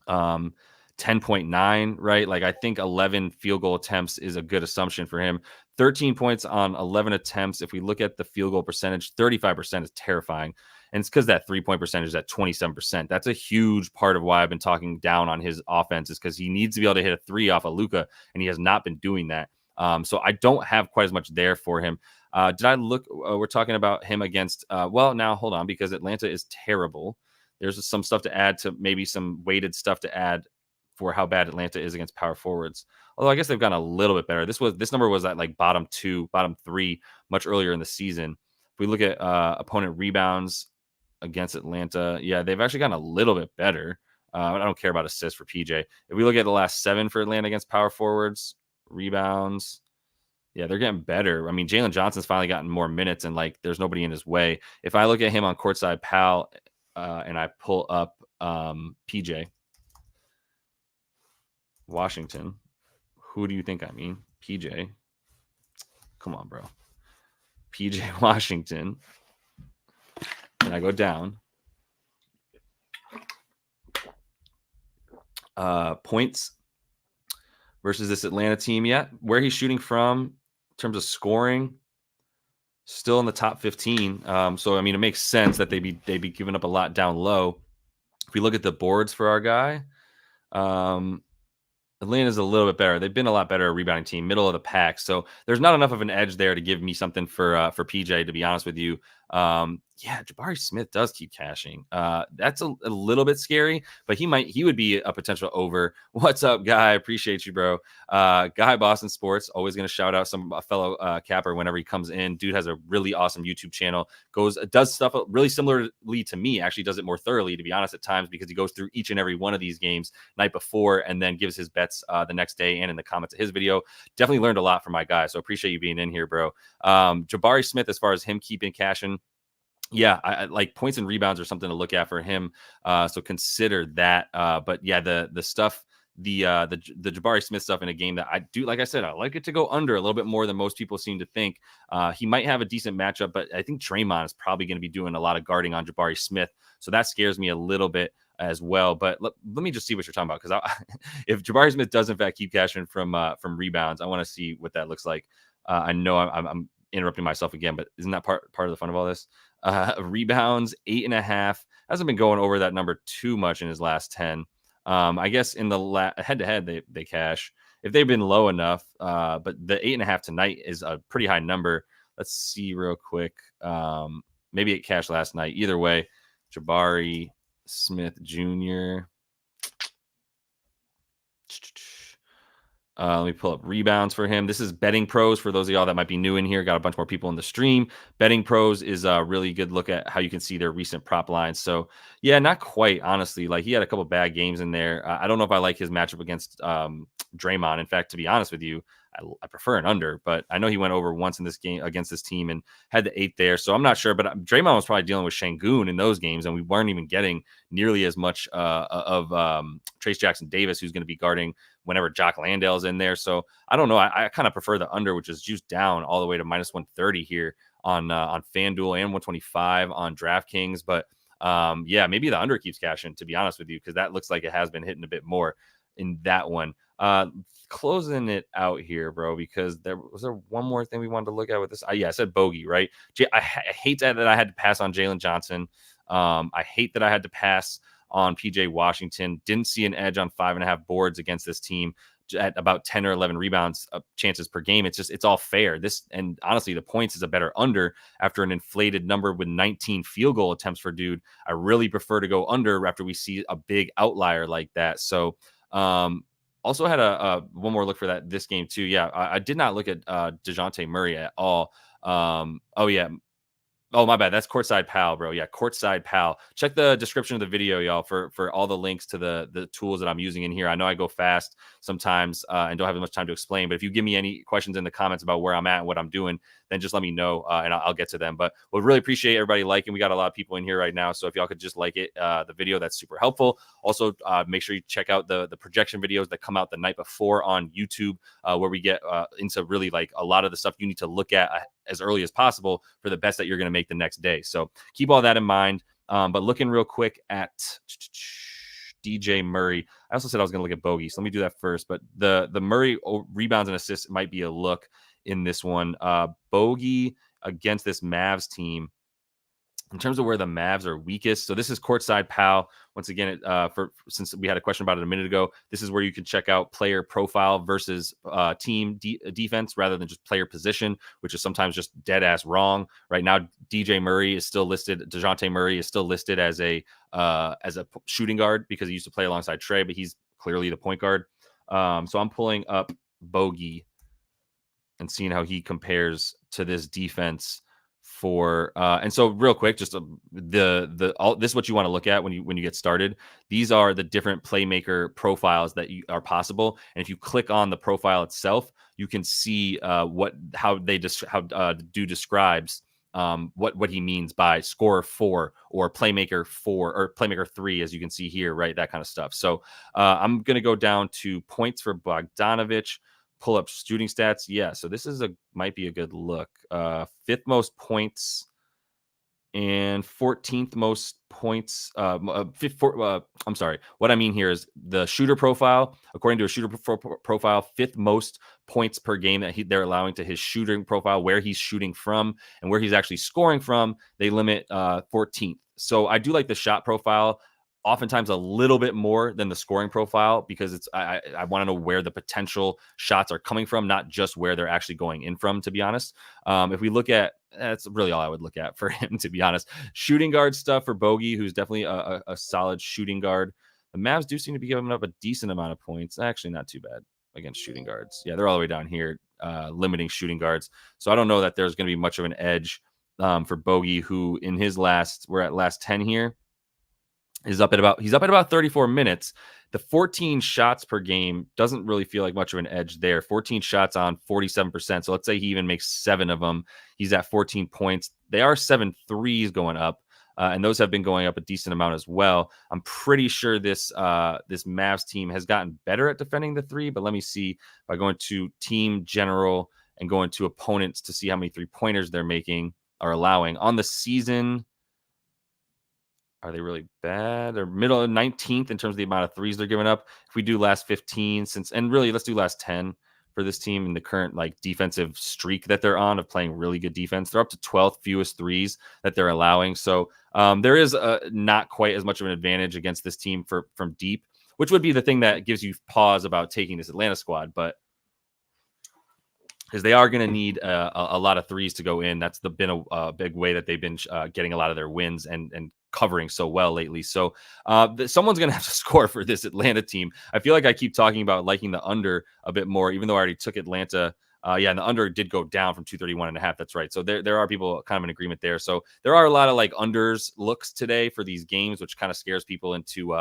Speaker 1: 10.9, right? Like, I think 11 field goal attempts is a good assumption for him. 13 points on 11 attempts. If we look at the field goal percentage, 35% is terrifying. And it's because that 3-point percentage is at 27%. That's a huge part of why I've been talking down on his offense, is because he needs to be able to hit a 3 off of Luka, and he has not been doing that. So I don't have quite as much there for him. Did I look? We're talking about him against. Well, now hold on, because Atlanta is terrible. There's some stuff to add, to maybe some weighted stuff to add for how bad Atlanta is against power forwards. Although I guess they've gotten a little bit better. This number was at like bottom 2, bottom 3 much earlier in the season. If we look at opponent rebounds against Atlanta, yeah, they've actually gotten a little bit better. I don't care about assists for PJ. If we look at the last 7 for Atlanta against power forwards, rebounds, yeah, they're getting better. I mean, Jalen Johnson's finally gotten more minutes, and like, there's nobody in his way. If I look at him on courtside pal, and I pull up PJ Washington, who do you think I mean? PJ. Come on, bro. PJ Washington. And I go down. Points versus this Atlanta team. Yeah, where he's shooting from in terms of scoring, still in the top 15. So I mean, it makes sense that they'd be giving up a lot down low. If we look at the boards for our guy, Atlanta's a little bit better. They've been a lot better at rebounding team, middle of the pack. So there's not enough of an edge there to give me something for PJ, to be honest with you. Yeah, Jabari Smith does keep cashing. That's a little bit scary, but he would be a potential over. What's up, Guy? Appreciate you, bro. Guy Boston Sports, always going to shout out a fellow capper whenever he comes in. Dude has a really awesome YouTube channel. Does stuff really similarly to me. Actually, does it more thoroughly, to be honest, at times, because he goes through each and every one of these games night before and then gives his bets the next day and in the comments of his video. Definitely learned a lot from my guy, so appreciate you being in here, bro. Jabari Smith, as far as him keeping cashing, yeah, I like points and rebounds are something to look at for him. So consider that. But yeah, the stuff, the Jabari Smith stuff in a game that I do, like I said, I like it to go under a little bit more than most people seem to think. He might have a decent matchup, but I think Draymond is probably going to be doing a lot of guarding on Jabari Smith. So that scares me a little bit as well. But let me just see what you're talking about, because if Jabari Smith does in fact keep cashing from rebounds, I want to see what that looks like. I know I'm interrupting myself again, but isn't that part of the fun of all this? Rebounds 8.5, hasn't been going over that number too much in his last 10. I guess in the head-to-head they cash if they've been low enough. But the 8.5 tonight is a pretty high number. Let's see real quick. Maybe it cashed last night. Either way, Jabari Smith Jr. Let me pull up rebounds for him. This is Betting Pros for those of y'all that might be new in here. Got a bunch more people in the stream. Betting Pros is a really good look at how you can see their recent prop lines. So yeah, not quite, honestly. Like, he had a couple bad games in there. I don't know if I like his matchup against Draymond. In fact, to be honest with you, I prefer an under, but I know he went over once in this game against this team and had the 8 there. So I'm not sure, but Draymond was probably dealing with Şengün in those games, and we weren't even getting nearly as much of Trace Jackson Davis, who's going to be guarding whenever Jock Landale's in there. So I don't know. I kind of prefer the under, which is juiced down all the way to minus 130 here on FanDuel and 125 on DraftKings. But yeah, maybe the under keeps cashing, to be honest with you, because that looks like it has been hitting a bit more in that one. Closing it out here, bro, because there was one more thing we wanted to look at with this. Yeah, I said bogey, right? I hate that I had to pass on Jalen Johnson. I hate that I had to pass on PJ Washington. Didn't see an edge on 5.5 boards against this team at about 10 or 11 rebounds chances per game. It's all fair. And honestly, the points is a better under after an inflated number with 19 field goal attempts for dude. I really prefer to go under after we see a big outlier like that. So, also had one more look for this game too. Yeah, I did not look at DeJounte Murray at all. Oh yeah. Oh, my bad. That's Courtside Pal, bro. Yeah, Courtside Pal. Check the description of the video, y'all, for all the links to the tools that I'm using in here. I know I go fast sometimes and don't have as much time to explain, but if you give me any questions in the comments about where I'm at and what I'm doing, then just let me know and I'll get to them. But we'll really appreciate everybody liking. We got a lot of people in here right now, so if y'all could just like it, the video, that's super helpful. Also, make sure you check out the projection videos that come out the night before on YouTube, where we get into really like a lot of the stuff you need to look at as early as possible for the bets that you're going to make the next day. So keep all that in mind. But looking real quick at DJ Murray, I also said I was going to look at bogey, so let me do that first. But the Murray rebounds and assists might be a look in this one. Bogey against this Mavs team, in terms of where the Mavs are weakest. So this is Courtside Pal. Once again, since we had a question about it a minute ago, this is where you can check out player profile versus team defense rather than just player position, which is sometimes just dead ass wrong. Right now, DJ Murray is still listed. DeJounte Murray is still listed as a shooting guard because he used to play alongside Trey, but he's clearly the point guard. So I'm pulling up Bogey and seeing how he compares to this defense for and so real quick, just this is what you want to look at when you get started. These are the different playmaker profiles that are possible, and if you click on the profile itself, you can see how do describes what he means by scorer 4 or playmaker 4 or playmaker 3, as you can see here, right? That kind of stuff. So I'm going to go down to points for Bogdanovic, pull up shooting stats. Yeah, so this might be a good look. 5th most points and 14th most points. I'm sorry. What I mean here is the shooter profile. According to a shooter profile, 5th most points per game that they're allowing to his shooting profile, where he's shooting from and where he's actually scoring from. They limit 14th. So I do like the shot profile oftentimes a little bit more than the scoring profile, because I want to know where the potential shots are coming from, not just where they're actually going in from, to be honest. If we look at, that's really all I would look at for him, to be honest. Shooting guard stuff for Bogey, who's definitely a solid shooting guard. The Mavs do seem to be giving up a decent amount of points. Actually, not too bad against shooting guards. Yeah, they're all the way down here, limiting shooting guards. So I don't know that there's going to be much of an edge for Bogey, who in his we're at last 10 here. He's up at about 34 minutes. The 14 shots per game doesn't really feel like much of an edge there. 14 shots on 47%. So let's say he even makes 7 of them. He's at 14 points. They are 7 threes going up, and those have been going up a decent amount as well. I'm pretty sure this Mavs team has gotten better at defending the 3, but let me see by going to team general and going to opponents to see how many 3-pointers they're making or allowing on the season. Are they really bad? They're middle of 19th in terms of the amount of threes they're giving up. If we do last 15, and really let's do last 10 for this team in the current defensive streak that they're on of playing really good defense. They're up to 12th fewest threes that they're allowing. So there is not quite as much of an advantage against this team from deep, which would be the thing that gives you pause about taking this Atlanta squad. But because they are going to need a lot of threes to go in. That's been a big way that they've been getting a lot of their wins and covering so well lately. So someone's going to have to score for this Atlanta team. I feel like I keep talking about liking the under a bit more, even though I already took Atlanta. And the under did go down from 231.5. That's right. So there are people kind of in agreement there. So there are a lot of unders looks today for these games, which kind of scares people into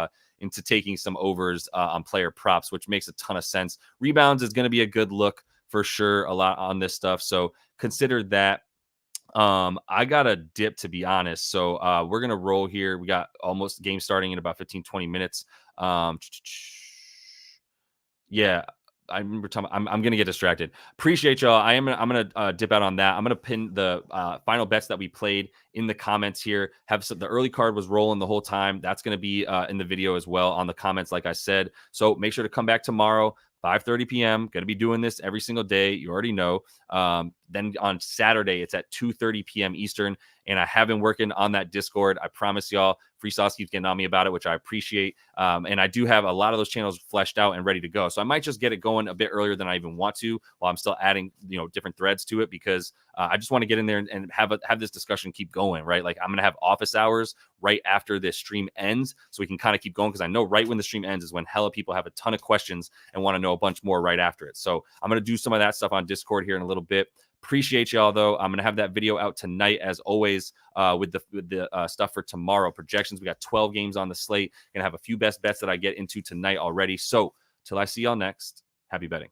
Speaker 1: taking some overs on player props, which makes a ton of sense. Rebounds is going to be a good look for sure, a lot on this stuff. So consider that. I got a dip, to be honest. So we're going to roll here. We got almost game starting in about 15, 20 minutes. Yeah, I remember I'm going to get distracted. Appreciate y'all. I'm going to dip out on that. I'm going to pin the final bets that we played in the comments here. The early card was rolling the whole time. That's going to be in the video as well on the comments, like I said. So make sure to come back tomorrow. 5:30 p.m. Going to be doing this every single day. You already know. Then on Saturday, it's at 2:30 p.m. Eastern. And I have been working on that Discord. I promise y'all. Free Sauce keeps getting on me about it, which I appreciate. And I do have a lot of those channels fleshed out and ready to go. So I might just get it going a bit earlier than I even want to, while I'm still adding, different threads to it, because I just want to get in there and have this discussion keep going, right? Like I'm going to have office hours right after this stream ends, so we can kind of keep going, because I know right when the stream ends is when hella people have a ton of questions and want to know a bunch more right after it. So I'm going to do some of that stuff on Discord here in a little bit. Appreciate y'all, though. I'm going to have that video out tonight, as always, with the stuff for tomorrow. Projections, we got 12 games on the slate. Going to have a few best bets that I get into tonight already. So till I see y'all next, happy betting.